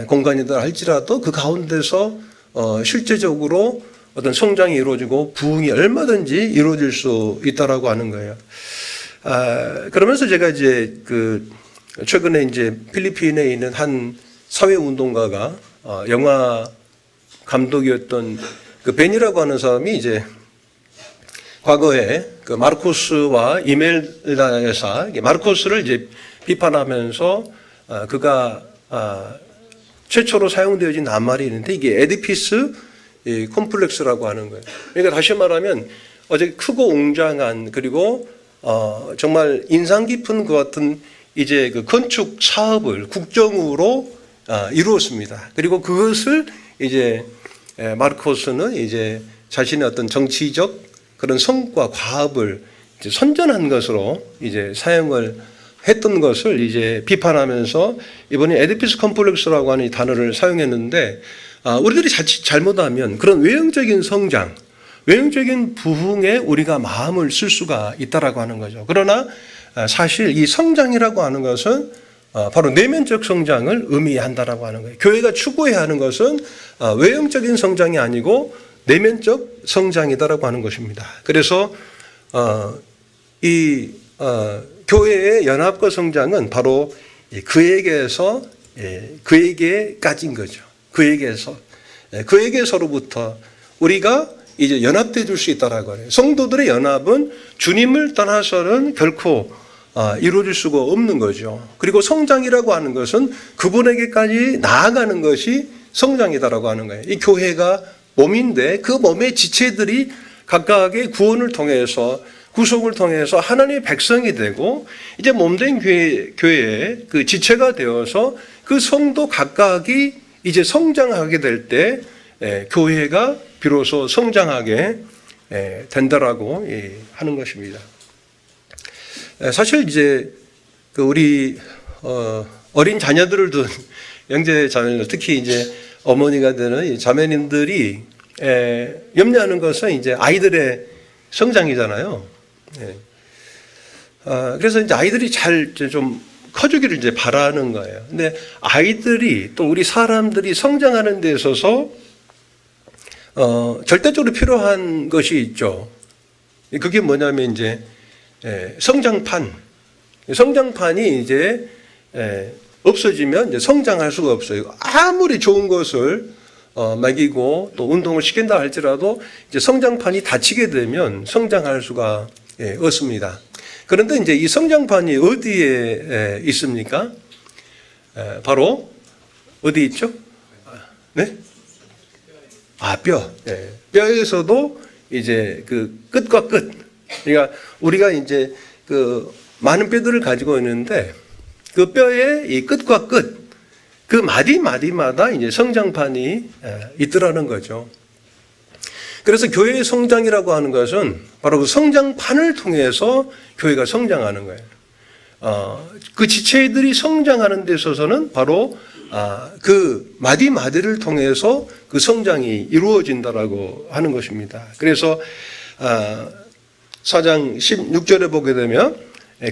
공간이다 할지라도 그 가운데서 실제적으로 어떤 성장이 이루어지고 부흥이 얼마든지 이루어질 수 있다라고 하는 거예요. 그러면서 제가 이제 최근에 이제 필리핀에 있는 한 사회운동가가 영화 감독이었던 그 벤이라고 하는 사람이 이제 과거에 그 마르코스와 이멜다 여사, 마르코스를 이제 비판하면서 그가 최초로 사용되어진 낱말이 있는데 이게 에디피스 콤플렉스라고 하는 거예요. 그러니까 다시 말하면 어제 크고 웅장한 그리고 정말 인상 깊은 것 같은 이제 그 건축 사업을 국정으로 이루었습니다. 그리고 그것을 이제 마르코스는 이제 자신의 어떤 정치적 그런 성과 과업을 이제 선전한 것으로 이제 사용을 했던 것을 이제 비판하면서 이번에 에디피스 컴플렉스라고 하는 이 단어를 사용했는데 우리들이 자칫 잘못하면 그런 외형적인 성장, 외형적인 부흥에 우리가 마음을 쓸 수가 있다라고 하는 거죠. 그러나 사실 이 성장이라고 하는 것은 바로 내면적 성장을 의미한다라고 하는 거예요. 교회가 추구해야 하는 것은 외형적인 성장이 아니고 내면적 성장이다라고 하는 것입니다. 그래서 이 교회의 연합과 성장은 바로 그에게서 그에게까지인 거죠. 그에게서로부터 우리가 이제 연합돼 줄 수 있다라고 해요. 성도들의 연합은 주님을 떠나서는 결코 이루어질 수가 없는 거죠. 그리고 성장이라고 하는 것은 그분에게까지 나아가는 것이 성장이다라고 하는 거예요. 이 교회가 몸인데 그 몸의 지체들이 각각의 구원을 통해서 구속을 통해서 하나님의 백성이 되고 이제 몸된 교회의 그 지체가 되어서 그 성도 각각이 이제 성장하게 될 때 교회가 비로소 성장하게 된다라고 하는 것입니다. 사실 이제 그 우리 어린 자녀들을 둔 형제 자매들, 특히 이제 어머니가 되는 자매님들이 염려하는 것은 이제 아이들의 성장이잖아요. 그래서 이제 아이들이 잘 좀 커주기를 이제 바라는 거예요. 근데 아이들이 또 우리 사람들이 성장하는 데 있어서 절대적으로 필요한 것이 있죠. 그게 뭐냐면 이제 성장판이 이제 없어지면 이제 성장할 수가 없어요. 아무리 좋은 것을 먹이고 또 운동을 시킨다 할지라도 이제 성장판이 닫히게 되면 성장할 수가 없습니다. 그런데 이제 이 성장판이 어디에 있습니까? 바로 어디 있죠? 네? 뼈. 뼈에서도 이제 그 끝과 끝. 그러니까 우리가 이제 그 많은 뼈들을 가지고 있는데 그 뼈의 이 끝과 끝, 그 마디마디마다 이제 성장판이 있더라는 거죠. 그래서 교회의 성장이라고 하는 것은 바로 그 성장판을 통해서 교회가 성장하는 거예요. 그 지체들이 성장하는 데 있어서는 바로 그 마디마디를 통해서 그 성장이 이루어진다라고 하는 것입니다. 그래서 4장 16절에 보게 되면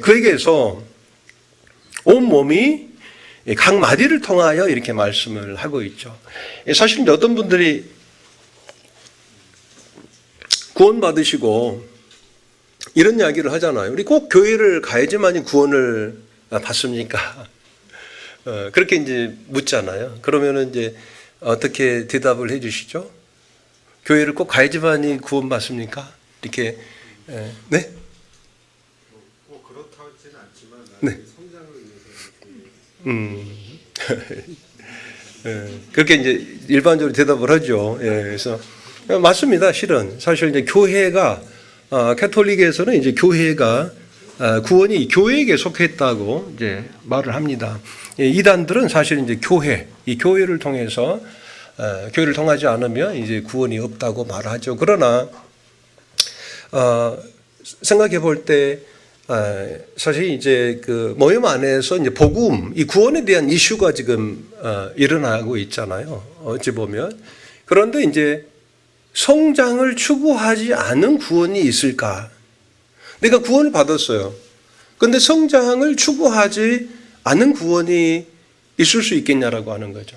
그에게서 온 몸이 각 마디를 통하여 이렇게 말씀을 하고 있죠. 사실 어떤 분들이 구원받으시고 이런 이야기를 하잖아요. 우리 꼭 교회를 가야지만이 구원을 받습니까? 그렇게 이제 묻잖아요. 그러면은 이제 어떻게 대답을 해 주시죠? 교회를 꼭 가야지만이 구원받습니까? 이렇게, 네? 뭐 그렇다지는 않지만 네. 성장을 위해서 그렇게 이제 일반적으로 대답을 하죠. 그래서 맞습니다. 실은 사실 이제 교회가 캐톨릭에서는 이제 교회가 구원이 교회에게 속했다고 이제 말을 합니다. 이단들은 사실 이제 이 교회를 통해서 교회를 통하지 않으면 이제 구원이 없다고 말하죠. 그러나 생각해 볼 때 사실 이제 그 모임 안에서 이제 복음, 이 구원에 대한 이슈가 지금 일어나고 있잖아요. 어찌 보면. 그런데 이제 성장을 추구하지 않은 구원이 있을까? 내가 구원을 받았어요. 그런데 성장을 추구하지 않은 구원이 있을 수 있겠냐라고 하는 거죠.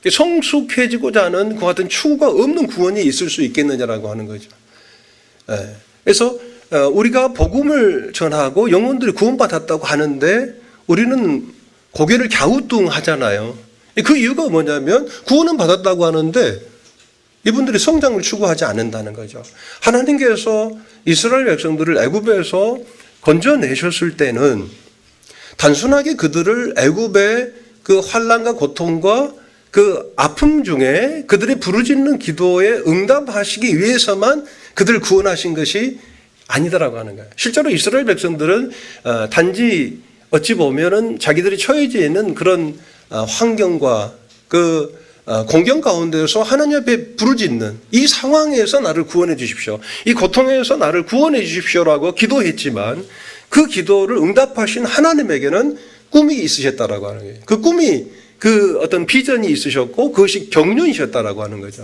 성숙해지고자 하는 그 같은 추구가 없는 구원이 있을 수 있겠느냐라고 하는 거죠. 그래서 우리가 복음을 전하고 영혼들이 구원받았다고 하는데 우리는 고개를 갸우뚱하잖아요. 그 이유가 뭐냐면 구원은 받았다고 하는데 이분들이 성장을 추구하지 않는다는 거죠. 하나님께서 이스라엘 백성들을 애굽에서 건져내셨을 때는 단순하게 그들을 애굽의 그 환난과 고통과 그 아픔 중에 그들이 부르짖는 기도에 응답하시기 위해서만 그들을 구원하신 것이 아니다라고 하는 거예요. 실제로 이스라엘 백성들은 단지 어찌 보면은 자기들이 처해져 있는 그런 환경과 그 공경 가운데서 하나님 앞에 부르짖는 이 상황에서 나를 구원해 주십시오. 이 고통에서 나를 구원해 주십시오라고 기도했지만 그 기도를 응답하신 하나님에게는 꿈이 있으셨다라고 하는 거예요. 그 꿈이 그 어떤 비전이 있으셨고 그것이 경륜이셨다라고 하는 거죠.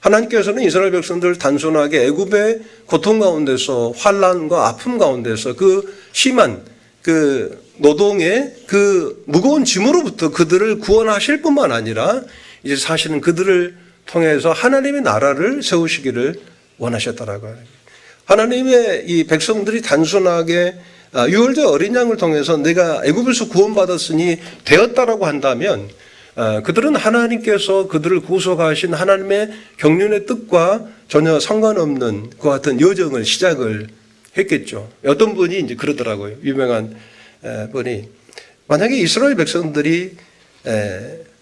하나님께서는 이스라엘 백성들 단순하게 애굽의 고통 가운데서 환난과 아픔 가운데서 그 심한 그 노동의 그 무거운 짐으로부터 그들을 구원하실 뿐만 아니라 이제 사실은 그들을 통해서 하나님의 나라를 세우시기를 원하셨다라고 하는 거예요. 하나님의 이 백성들이 단순하게 유월절 어린 양을 통해서 내가 애굽에서 구원받았으니 되었다라고 한다면 그들은 하나님께서 그들을 구속하신 하나님의 경륜의 뜻과 전혀 상관없는 그 같은 여정을 시작을 했겠죠. 어떤 분이 이제 그러더라고요. 유명한 분이 만약에 이스라엘 백성들이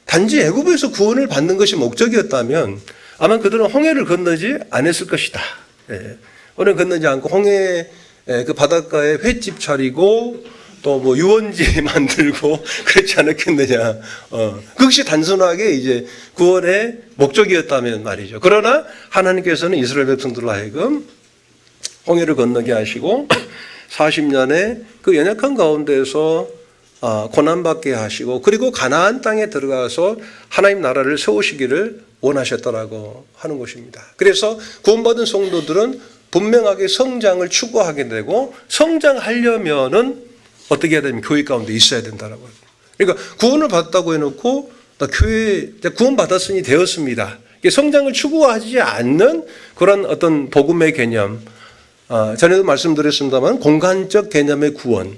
단지 애굽에서 구원을 받는 것이 목적이었다면 아마 그들은 홍해를 건너지 않았을 것이다. 홍해를 건너지 않고 홍해 그 바닷가에 횟집 차리고 또 뭐 유원지 만들고 그렇지 않았겠느냐. 그것이 단순하게 이제 구원의 목적이었다면 말이죠. 그러나 하나님께서는 이스라엘 백성들로 하여금 홍해를 건너게 하시고 40년의 그 연약한 가운데서 고난받게 하시고 그리고 가나안 땅에 들어가서 하나님 나라를 세우시기를 원하셨다라고 하는 것입니다. 그래서 구원받은 성도들은 분명하게 성장을 추구하게 되고 성장하려면은 어떻게 해야 되면 교회 가운데 있어야 된다라고 합니다. 그러니까 구원을 받았다고 해놓고 나 교회 구원받았으니 되었습니다. 성장을 추구하지 않는 그런 어떤 복음의 개념, 전에도 말씀드렸습니다만 공간적 개념의 구원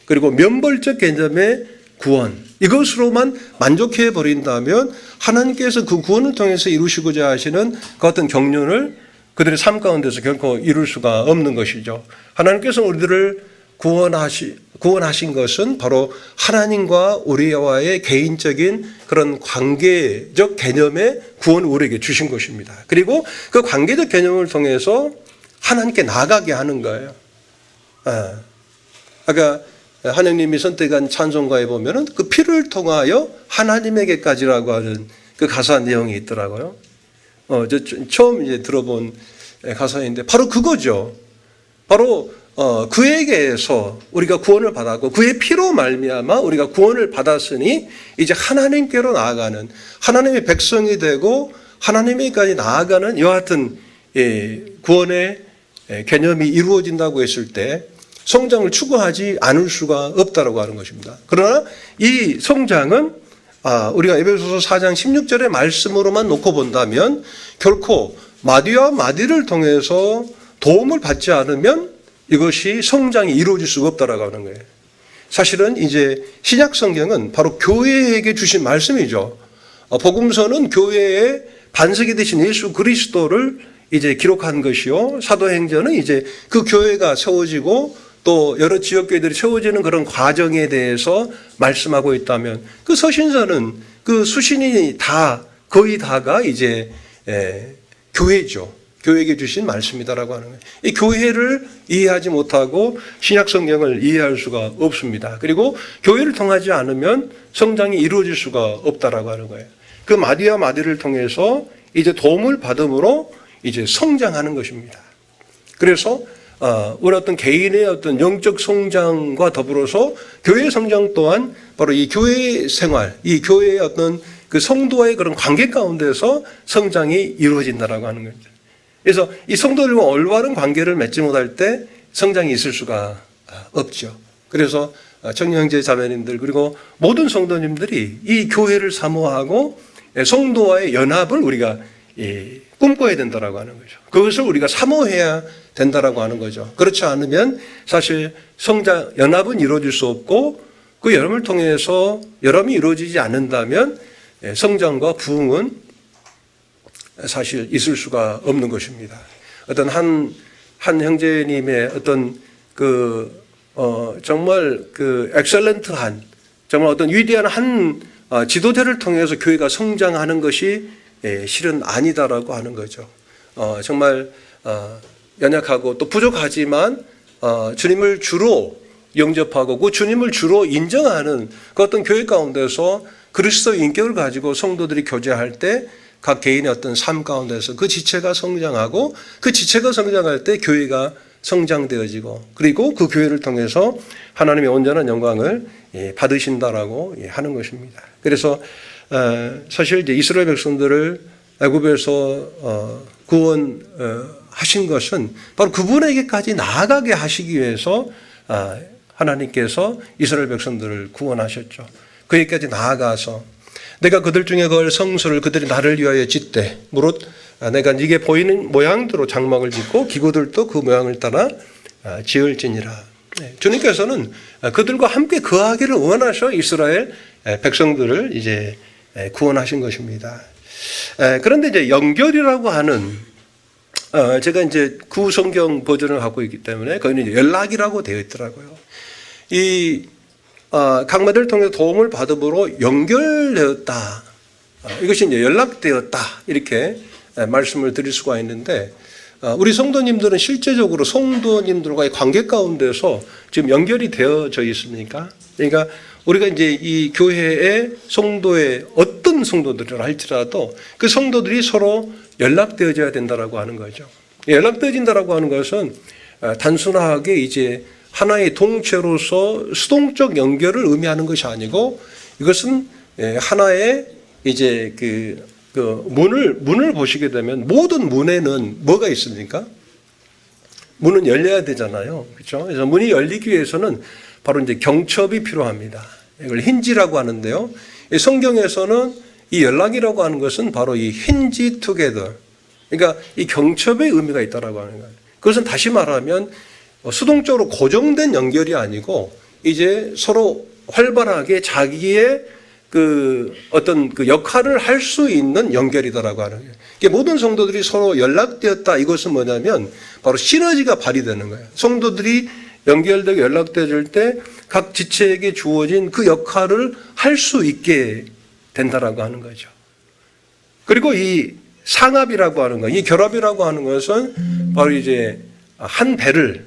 그리고 면벌적 개념의 구원 이것으로만 만족해 버린다면 하나님께서 그 구원을 통해서 이루시고자 하시는 그 어떤 경륜을 그들의 삶 가운데서 결코 이룰 수가 없는 것이죠. 하나님께서 우리들을 구원하신 것은 바로 하나님과 우리와의 개인적인 그런 관계적 개념의 구원을 우리에게 주신 것입니다. 그리고 그 관계적 개념을 통해서 하나님께 나아가게 하는 거예요. 아까 하나님이 선택한 찬송가에 보면은 그 피를 통하여 하나님에게까지라고 하는 그 가사 내용이 있더라고요. 처음 이제 들어본 가사인데 바로 그거죠. 바로 그에게서 우리가 구원을 받았고 그의 피로 말미암아 우리가 구원을 받았으니 이제 하나님께로 나아가는 하나님의 백성이 되고 하나님에게까지 나아가는 이와 같은 구원의 개념이 이루어진다고 했을 때 성장을 추구하지 않을 수가 없다라고 하는 것입니다. 그러나 이 성장은 우리가 에베소서 4장 16절의 말씀으로만 놓고 본다면 결코 마디와 마디를 통해서 도움을 받지 않으면 이것이 성장이 이루어질 수가 없다라고 하는 거예요. 사실은 이제 신약 성경은 바로 교회에게 주신 말씀이죠. 복음서는 교회의 반석이 되신 예수 그리스도를 이제 기록한 것이요. 사도행전은 이제 그 교회가 세워지고 또 여러 지역교회들이 세워지는 그런 과정에 대해서 말씀하고 있다면 그 서신서는 그 수신이 거의 다가 이제 교회죠. 교회에게 주신 말씀이다라고 하는 거예요. 이 교회를 이해하지 못하고 신약 성경을 이해할 수가 없습니다. 그리고 교회를 통하지 않으면 성장이 이루어질 수가 없다라고 하는 거예요. 그 마디와 마디를 통해서 이제 도움을 받음으로 이제 성장하는 것입니다. 그래서 우리 어떤 개인의 어떤 영적 성장과 더불어서 교회 성장 또한 바로 이 교회 생활, 이 교회의 어떤 그 성도와의 그런 관계 가운데서 성장이 이루어진다라고 하는 거죠. 그래서 이 성도들과 올바른 관계를 맺지 못할 때 성장이 있을 수가 없죠. 그래서 청년 형제 자매님들 그리고 모든 성도님들이 이 교회를 사모하고 성도와의 연합을 우리가 꿈꿔야 된다라고 하는 거죠. 그것을 우리가 사모해야 된다라고 하는 거죠. 그렇지 않으면 사실 성장 연합은 이루어질 수 없고 그 연합을 통해서 연합이 이루어지지 않는다면 성장과 부흥은 사실 있을 수가 없는 것입니다. 어떤 한 형제님의 어떤 정말 엑셀런트한 정말 어떤 위대한 한 지도자를 통해서 교회가 성장하는 것이 실은 아니다라고 하는 거죠. 정말 연약하고 또 부족하지만 주님을 주로 영접하고 그 주님을 주로 인정하는 그 어떤 교회 가운데서 그리스도의 인격을 가지고 성도들이 교제할 때 각 개인의 어떤 삶 가운데서 그 지체가 성장하고 그 지체가 성장할 때 교회가 성장되어지고 그리고 그 교회를 통해서 하나님의 온전한 영광을 받으신다라고 하는 것입니다. 그래서 사실 이제 이스라엘 백성들을 애굽에서 구원하신 것은 바로 그분에게까지 나아가게 하시기 위해서 하나님께서 이스라엘 백성들을 구원하셨죠. 그에게까지 나아가서 내가 그들 중에 그걸 성소를 그들이 나를 위하여 짓되 무릇 내가 네게 보이는 모양대로 장막을 짓고 기구들도 그 모양을 따라 지을지니라. 주님께서는 그들과 함께 거하기를 원하셔 이스라엘 백성들을 이제 구원하신 것입니다. 그런데 이제 연결이라고 하는 제가 이제 구성경 버전을 갖고 있기 때문에 거기는 이제 연락이라고 되어 있더라고요. 이 강매를 통해 도움을 받음으로 연결되었다. 이것이 이제 연락되었다. 이렇게 말씀을 드릴 수가 있는데 우리 성도님들은 실제적으로 성도님들과의 관계 가운데서 지금 연결이 되어져 있습니까? 그러니까 우리가 이제 이 교회의 성도의 어떤 성도들을 할지라도 그 성도들이 서로 연락되어져야 된다라고 하는 거죠. 연락되어진다라고 하는 것은 단순하게 이제 하나의 동체로서 수동적 연결을 의미하는 것이 아니고 이것은 하나의 이제 문을 보시게 되면 모든 문에는 뭐가 있습니까? 문은 열려야 되잖아요. 그렇죠? 그래서 문이 열리기 위해서는 바로 이제 경첩이 필요합니다. 이걸 힌지라고 하는데요. 성경에서는 이 연락이라고 하는 것은 바로 이 힌지 투게더. 그러니까 이 경첩의 의미가 있다라고 하는 거예요. 그것은 다시 말하면 수동적으로 고정된 연결이 아니고 이제 서로 활발하게 자기의 어떤 역할을 할 수 있는 연결이다라고 하는 거예요. 모든 성도들이 서로 연락되었다. 이것은 뭐냐면 바로 시너지가 발휘되는 거예요. 성도들이 연결되고 연락될 때 각 지체에게 주어진 그 역할을 할 수 있게 된다라고 하는 거죠. 그리고 이 상합이라고 하는 것, 이 결합이라고 하는 것은 바로 이제 한 배를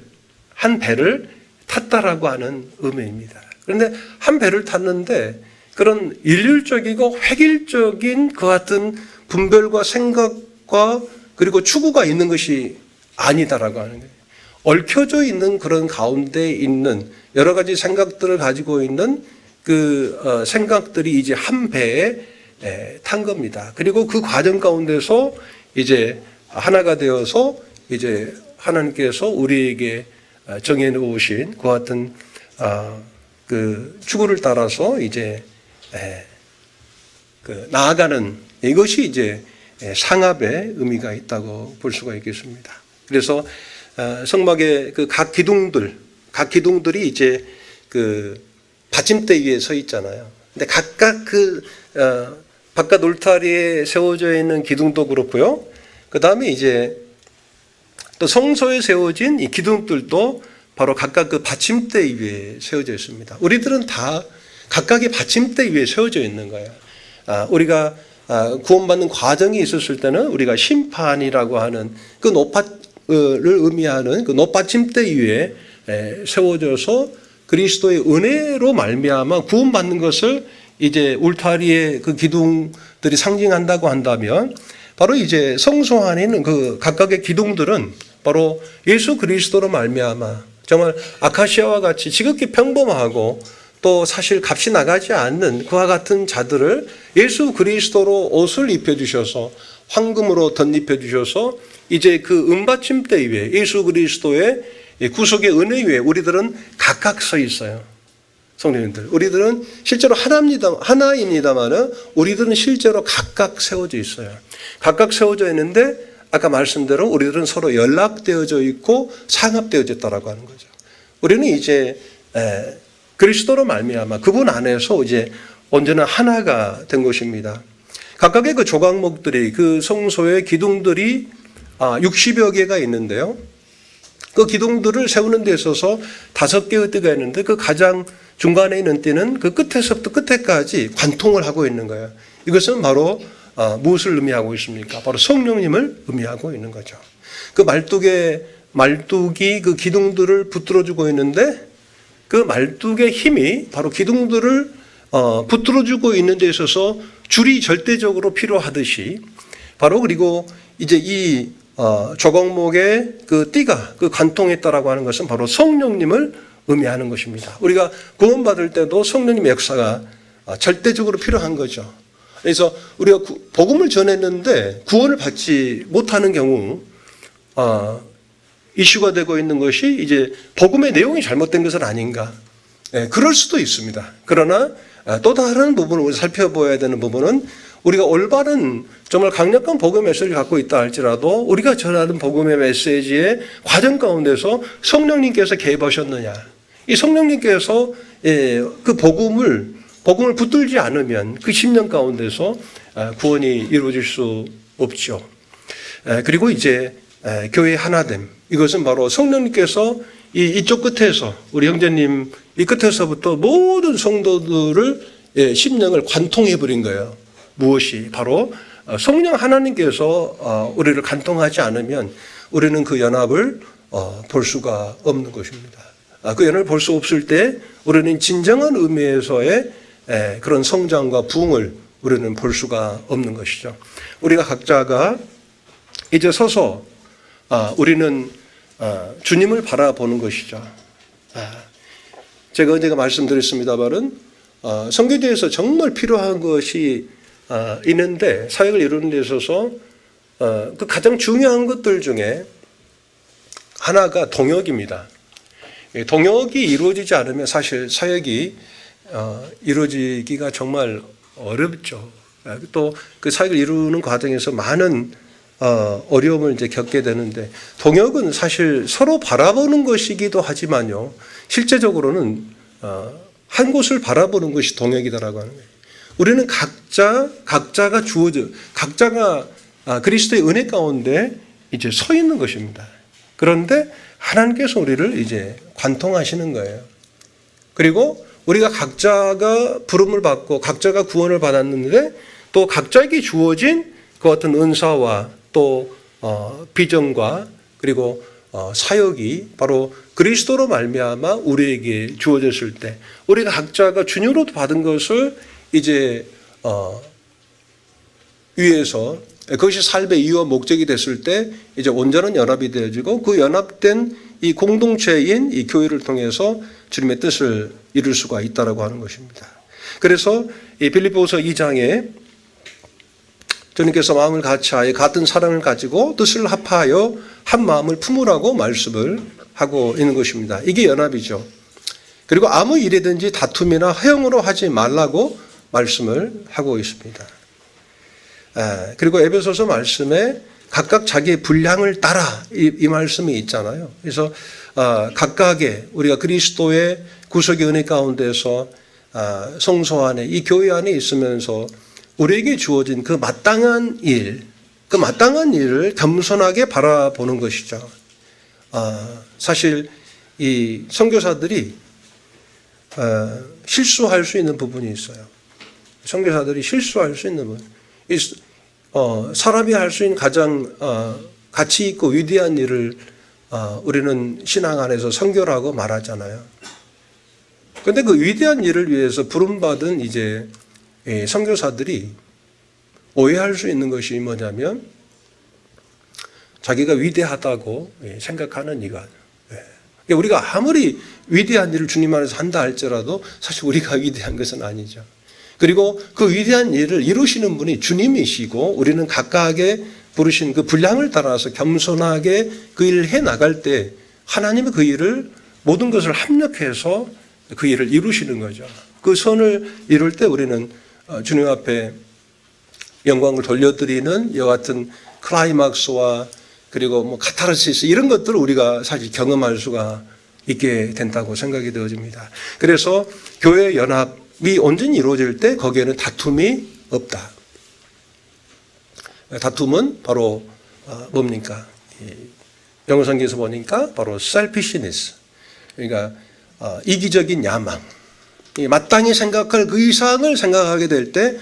탔다라고 하는 의미입니다. 그런데 한 배를 탔는데 그런 일률적이고 획일적인 그 같은 분별과 생각과 그리고 추구가 있는 것이 아니다라고 하는 거예요. 얽혀져 있는 그런 가운데 있는 여러 가지 생각들을 가지고 있는 그 생각들이 이제 한 배에 탄 겁니다. 그리고 그 과정 가운데서 이제 하나가 되어서 이제 하나님께서 우리에게 정해 놓으신 그 같은 그 추구를 따라서 이제 나아가는 이것이 이제 상합의 의미가 있다고 볼 수가 있겠습니다. 그래서 성막의 그 각 기둥들이 이제 그 받침대 위에 서 있잖아요. 근데 각각 바깥 울타리에 세워져 있는 기둥도 그렇고요. 그 다음에 이제 또 성소에 세워진 이 기둥들도 바로 각각 그 받침대 위에 세워져 있습니다. 우리들은 다 각각의 받침대 위에 세워져 있는 거예요. 우리가 구원받는 과정이 있었을 때는 우리가 심판이라고 하는 그 를 의미하는 그 높받침대 위에 세워져서 그리스도의 은혜로 말미암아 구원받는 것을 이제 울타리의 그 기둥들이 상징한다고 한다면 바로 이제 성소 안에 있는 그 각각의 기둥들은 바로 예수 그리스도로 말미암아 정말 아카시아와 같이 지극히 평범하고 또 사실 값이 나가지 않는 그와 같은 자들을 예수 그리스도로 옷을 입혀주셔서 황금으로 덧입혀주셔서 이제 그 은받침대 위에 예수 그리스도의 구속의 은혜 위에 우리들은 각각 서 있어요. 성도님들, 우리들은 실제로 하나입니다만 우리들은 실제로 각각 세워져 있어요. 각각 세워져 있는데 아까 말씀대로 우리들은 서로 연락되어져 있고 상합되어져 있다라고 하는 거죠. 우리는 이제 그리스도로 말미암아 그분 안에서 이제 언제나 하나가 된 것입니다. 각각의 그 조각목들이 그 성소의 기둥들이 60여 개가 있는데요. 그 기둥들을 세우는 데 있어서 5개의 띠가 있는데 그 가장 중간에 있는 띠는 그 끝에서부터 끝에까지 관통을 하고 있는 거예요. 이것은 바로 무엇을 의미하고 있습니까? 바로 성령님을 의미하고 있는 거죠. 그 말뚝이 그 기둥들을 붙들어주고 있는데 그 말뚝의 힘이 바로 기둥들을 붙들어주고 있는 데 있어서 줄이 절대적으로 필요하듯이 바로 그리고 이제 이 조각목의 그 띠가 그 관통했다라고 하는 것은 바로 성령님을 의미하는 것입니다. 우리가 구원받을 때도 성령님의 역사가 절대적으로 필요한 거죠. 그래서 우리가 복음을 전했는데 구원을 받지 못하는 경우 이슈가 되고 있는 것이 이제 복음의 내용이 잘못된 것은 아닌가. 그럴 수도 있습니다. 그러나 또 다른 부분을 우리 살펴봐야 되는 부분은 우리가 올바른 정말 강력한 복음의 메시지를 갖고 있다 할지라도 우리가 전하는 복음의 메시지의 과정 가운데서 성령님께서 개입하셨느냐. 이 성령님께서 그 복음을 붙들지 않으면 그 10년 가운데서 구원이 이루어질 수 없죠. 그리고 이제 교회의 하나됨. 이것은 바로 성령님께서 이쪽 끝에서 우리 형제님 이 끝에서부터 모든 성도들을 심령을 관통해 버린 거예요. 무엇이? 바로 성령 하나님께서 우리를 관통하지 않으면 우리는 그 연합을 볼 수가 없는 것입니다. 그 연합을 볼 수 없을 때 우리는 진정한 의미에서의 그런 성장과 부흥을 우리는 볼 수가 없는 것이죠. 우리가 각자가 이제 서서 우리는 주님을 바라보는 것이죠. 제가 언젠가 말씀드렸습니다마는 선교제에서 정말 필요한 것이 있는데 사역을 이루는 데 있어서 그 가장 중요한 것들 중에 하나가 동역입니다. 동역이 이루어지지 않으면 사실 사역이 이루어지기가 정말 어렵죠. 또 그 사역을 이루는 과정에서 많은 어려움을 이제 겪게 되는데 동역은 사실 서로 바라보는 것이기도 하지만요. 실제적으로는 한 곳을 바라보는 것이 동역이다라고 하는 거예요. 우리는 각자가 각자가 그리스도의 은혜 가운데 이제 서 있는 것입니다. 그런데 하나님께서 우리를 이제 관통하시는 거예요. 그리고 우리가 각자가 부름을 받고 각자가 구원을 받았는데 또 각자에게 주어진 그 같은 은사와 또 비전과 그리고 사역이 바로 그리스도로 말미암아 우리에게 주어졌을 때 우리가 각자가 주님으로 받은 것을 이제 위해서 그것이 삶의 이유와 목적이 됐을 때 이제 온전한 연합이 되어지고 그 연합된 이 공동체인 이 교회를 통해서 주님의 뜻을 이룰 수가 있다라고 하는 것입니다. 그래서 이 빌립보서 2장에 주님께서 마음을 같이하여 같은 사랑을 가지고 뜻을 합하여 한 마음을 품으라고 말씀을 하고 있는 것입니다. 이게 연합이죠. 그리고 아무 일이든지 다툼이나 허영으로 하지 말라고 말씀을 하고 있습니다. 그리고 에베소서 말씀에 각각 자기의 분량을 따라 이 말씀이 있잖아요. 그래서 각각의 우리가 그리스도의 구속의 은혜 가운데서 성소 안에 이 교회 안에 있으면서 우리에게 주어진 그 마땅한 일을 겸손하게 바라보는 것이죠. 사실 이 선교사들이 실수할 수 있는 부분이 있어요. 선교사들이 실수할 수 있는 부분. 사람이 할 수 있는 가장 가치 있고 위대한 일을 우리는 신앙 안에서 선교라고 말하잖아요. 그런데 그 위대한 일을 위해서 부름받은 이제 선교사들이 오해할 수 있는 것이 뭐냐면 자기가 위대하다고 생각하는 이것. 우리가 아무리 위대한 일을 주님 안에서 한다 할지라도 사실 우리가 위대한 것은 아니죠. 그리고 그 위대한 일을 이루시는 분이 주님이시고 우리는 각각의 부르신 그 분량을 따라서 겸손하게 그 일을 해 나갈 때 하나님이 그 일을 모든 것을 합력해서 그 일을 이루시는 거죠. 그 선을 이룰 때 우리는 주님 앞에 영광을 돌려드리는 이와 같은 클라이막스와 그리고 뭐 카타르시스 이런 것들을 우리가 사실 경험할 수가 있게 된다고 생각이 되어집니다. 그래서 교회 연합이 온전히 이루어질 때 거기에는 다툼이 없다. 다툼은 바로 뭡니까? 영어 성경에서 보니까 바로 selfishness. 그러니까 이기적인 야망. 마땅히 생각할 그 이상을 생각하게 될 때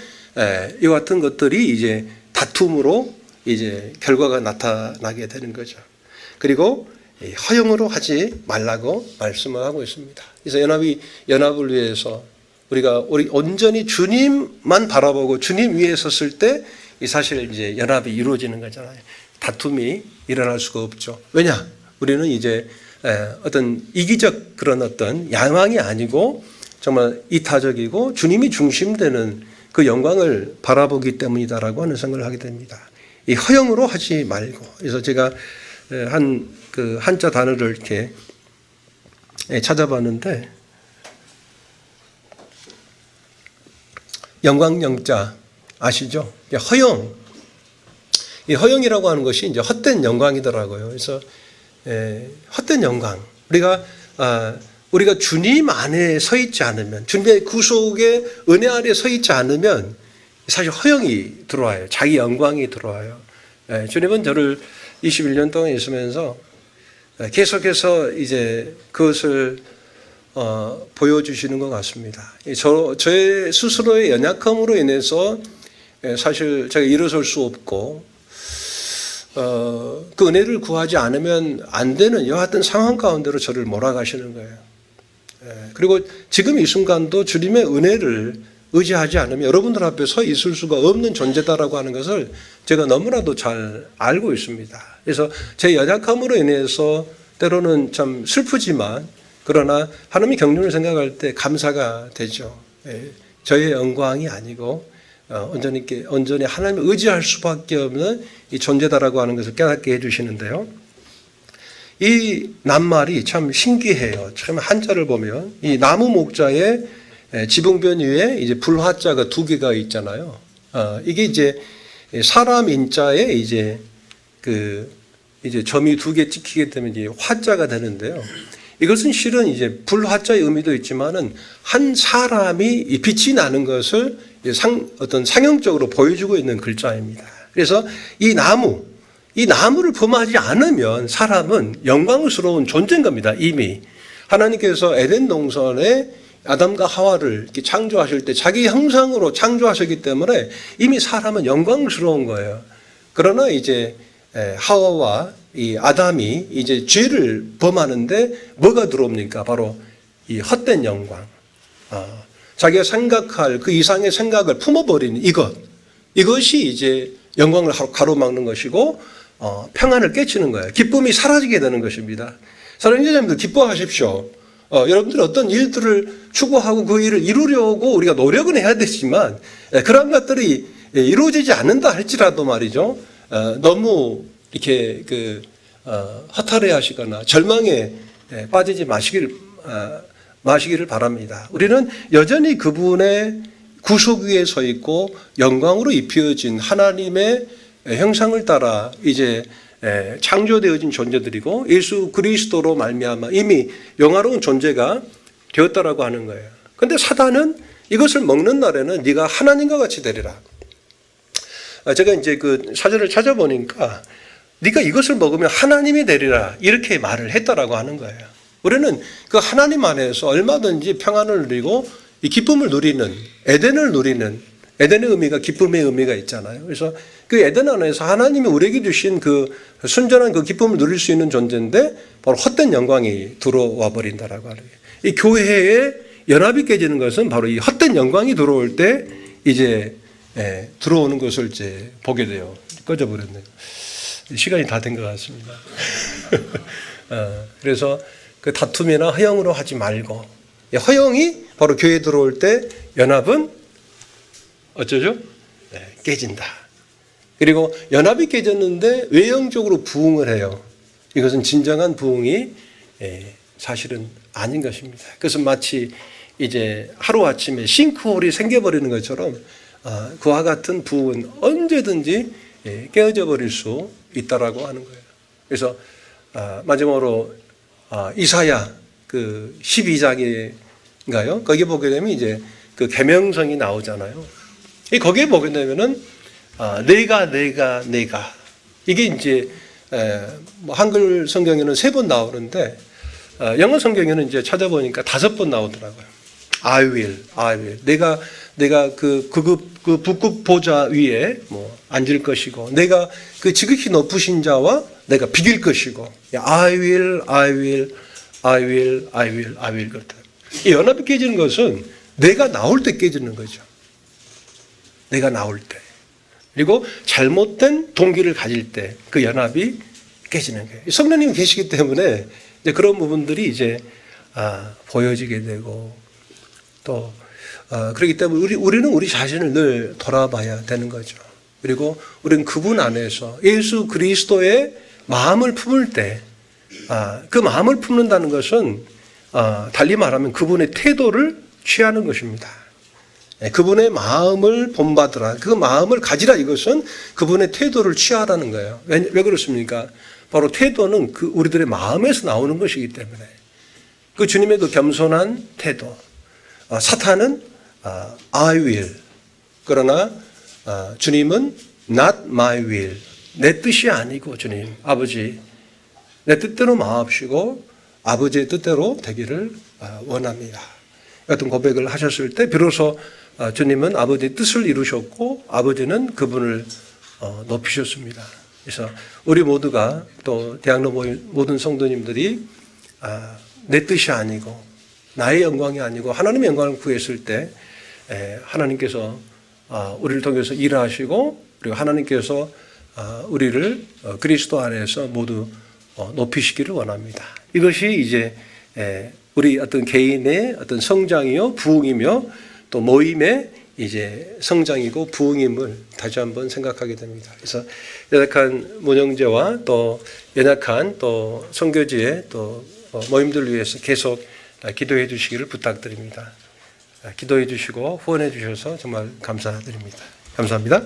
이와 같은 것들이 이제 다툼으로 이제 결과가 나타나게 되는 거죠. 그리고 허영으로 하지 말라고 말씀을 하고 있습니다. 그래서 연합을 위해서 우리 온전히 주님만 바라보고 주님 위에 섰을 때 사실 이제 연합이 이루어지는 거잖아요. 다툼이 일어날 수가 없죠. 왜냐? 우리는 이제 어떤 이기적 그런 어떤 야망이 아니고 정말 이타적이고 주님이 중심되는 그 영광을 바라보기 때문이다라고 하는 생각을 하게 됩니다. 이 허영으로 하지 말고. 그래서 제가 그 한자 단어를 이렇게 찾아봤는데 영광영자 아시죠? 허영. 이 허영이라고 하는 것이 이제 헛된 영광이더라고요. 그래서 헛된 영광. 우리가 주님 안에 서 있지 않으면, 주님의 구속의 은혜 아래 서 있지 않으면 사실 허영이 들어와요. 자기 영광이 들어와요. 주님은 저를 21년 동안 있으면서 계속해서 이제 그것을 보여주시는 것 같습니다. 저의 스스로의 연약함으로 인해서 사실 제가 일어설 수 없고 그 은혜를 구하지 않으면 안 되는 여하튼 상황 가운데로 저를 몰아가시는 거예요. 그리고 지금 이 순간도 주님의 은혜를 의지하지 않으면 여러분들 앞에 서 있을 수가 없는 존재다라고 하는 것을 제가 너무나도 잘 알고 있습니다. 그래서 제 연약함으로 인해서 때로는 참 슬프지만 그러나 하나님의 경륜을 생각할 때 감사가 되죠. 저의 영광이 아니고 온전히 하나님을 의지할 수밖에 없는 이 존재다라고 하는 것을 깨닫게 해주시는데요. 이 낱말이 참 신기해요. 참 한자를 보면 이 나무 목자의 지붕변 위에 이제 불화자가 두 개가 있잖아요. 이게 이제 사람 인자에 이제 이제 점이 두 개 찍히게 되면 이제 화자가 되는데요. 이것은 실은 이제 불화자의 의미도 있지만은 한 사람이 빛이 나는 것을 어떤 상형적으로 보여주고 있는 글자입니다. 그래서 이 나무를 범하지 않으면 사람은 영광스러운 존재인 겁니다. 이미 하나님께서 에덴 동산에 아담과 하와를 이렇게 창조하실 때 자기 형상으로 창조하셨기 때문에 이미 사람은 영광스러운 거예요. 그러나 이제 하와와 이 아담이 이제 죄를 범하는데 뭐가 들어옵니까? 바로 이 헛된 영광. 자기가 생각할 그 이상의 생각을 품어버리는 이것이 이제 영광을 가로막는 것이고 평안을 깨치는 거예요. 기쁨이 사라지게 되는 것입니다. 사랑하는 여러분들 기뻐하십시오. 여러분들 어떤 일들을 추구하고 그 일을 이루려고 우리가 노력은 해야 되지만 그런 것들이 이루어지지 않는다 할지라도 말이죠. 너무 이렇게 허탈해하시거나 절망에 빠지지 마시기를 바랍니다. 우리는 여전히 그분의 구속 위에 서 있고 영광으로 입혀진 하나님의 형상을 따라 이제 창조되어진 존재들이고 예수 그리스도로 말미암아 이미 영화로운 존재가 되었다라고 하는 거예요. 그런데 사단은 이것을 먹는 날에는 네가 하나님과 같이 되리라. 제가 이제 그 사전을 찾아보니까 네가 이것을 먹으면 하나님이 되리라 이렇게 말을 했다라고 하는 거예요. 우리는 그 하나님 안에서 얼마든지 평안을 누리고 이 기쁨을 누리는 에덴의 의미가 기쁨의 의미가 있잖아요. 그래서 그 에덴 안에서 하나님이 우리에게 주신 그 순전한 그 기쁨을 누릴 수 있는 존재인데 바로 헛된 영광이 들어와 버린다라고 하는 거예요. 이 교회에 연합이 깨지는 것은 바로 이 헛된 영광이 들어올 때 이제 들어오는 것을 이제 보게 돼요. 꺼져버렸네요. 시간이 다 된 것 같습니다. 그래서 그 다툼이나 허영으로 하지 말고, 허영이 바로 교회 들어올 때 연합은 어쩌죠? 네, 깨진다. 그리고 연합이 깨졌는데 외형적으로 부흥을 해요. 이것은 진정한 부흥이 사실은 아닌 것입니다. 그것은 마치 이제 하루아침에 싱크홀이 생겨버리는 것처럼 그와 같은 부흥은 언제든지 깨어져 버릴 수 있다라고 하는 거예요. 그래서 마지막으로 이사야 그 12장인가요? 거기 보게 되면 이제 그 계명성이 나오잖아요. 거기에 보게 되면은 내가 이게 이제 뭐 한글 성경에는 3번 나오는데 영어 성경에는 이제 찾아보니까 5번 나오더라고요. I will. 내가 그 북극 보좌 위에 뭐 앉을 것이고, 내가 그 지극히 높으신 자와 내가 비길 것이고, I will. 그렇다. 이 연합이 깨지는 것은 내가 나올 때 깨지는 거죠. 내가 나올 때. 그리고 잘못된 동기를 가질 때 그 연합이 깨지는 거예요. 성령님이 계시기 때문에 이제 그런 부분들이 이제 보여지게 되고, 또 그렇기 때문에 우리는 우리 자신을 늘 돌아봐야 되는 거죠. 그리고 우리는 그분 안에서 예수 그리스도의 마음을 품을 때, 그 마음을 품는다는 것은 달리 말하면 그분의 태도를 취하는 것입니다. 그분의 마음을 본받으라, 그 마음을 가지라, 이것은 그분의 태도를 취하라는 거예요. 왜 그렇습니까? 바로 태도는 그 우리들의 마음에서 나오는 것이기 때문에, 그 주님의 그 겸손한 태도. 사탄은 I will, 그러나 주님은 not my will, 내 뜻이 아니고 주님 아버지 내 뜻대로 마옵시고 아버지의 뜻대로 되기를 원합니다. 같은 고백을 하셨을 때 비로소 주님은 아버지의 뜻을 이루셨고 아버지는 그분을 높이셨습니다. 그래서 우리 모두가, 또 대학로 모든 성도님들이 내 뜻이 아니고 나의 영광이 아니고 하나님의 영광을 구했을 때 하나님께서 우리를 통해서 일하시고, 그리고 하나님께서 우리를 그리스도 안에서 모두 높이시기를 원합니다. 이것이 이제 우리 어떤 개인의 어떤 성장이요 부흥이며 또 모임의 이제 성장이고 부흥임을 다시 한번 생각하게 됩니다. 그래서 연약한 문영제와 또 연약한 또 선교지의 또 모임들을 위해서 계속 기도해 주시기를 부탁드립니다. 기도해 주시고 후원해 주셔서 정말 감사드립니다. 감사합니다.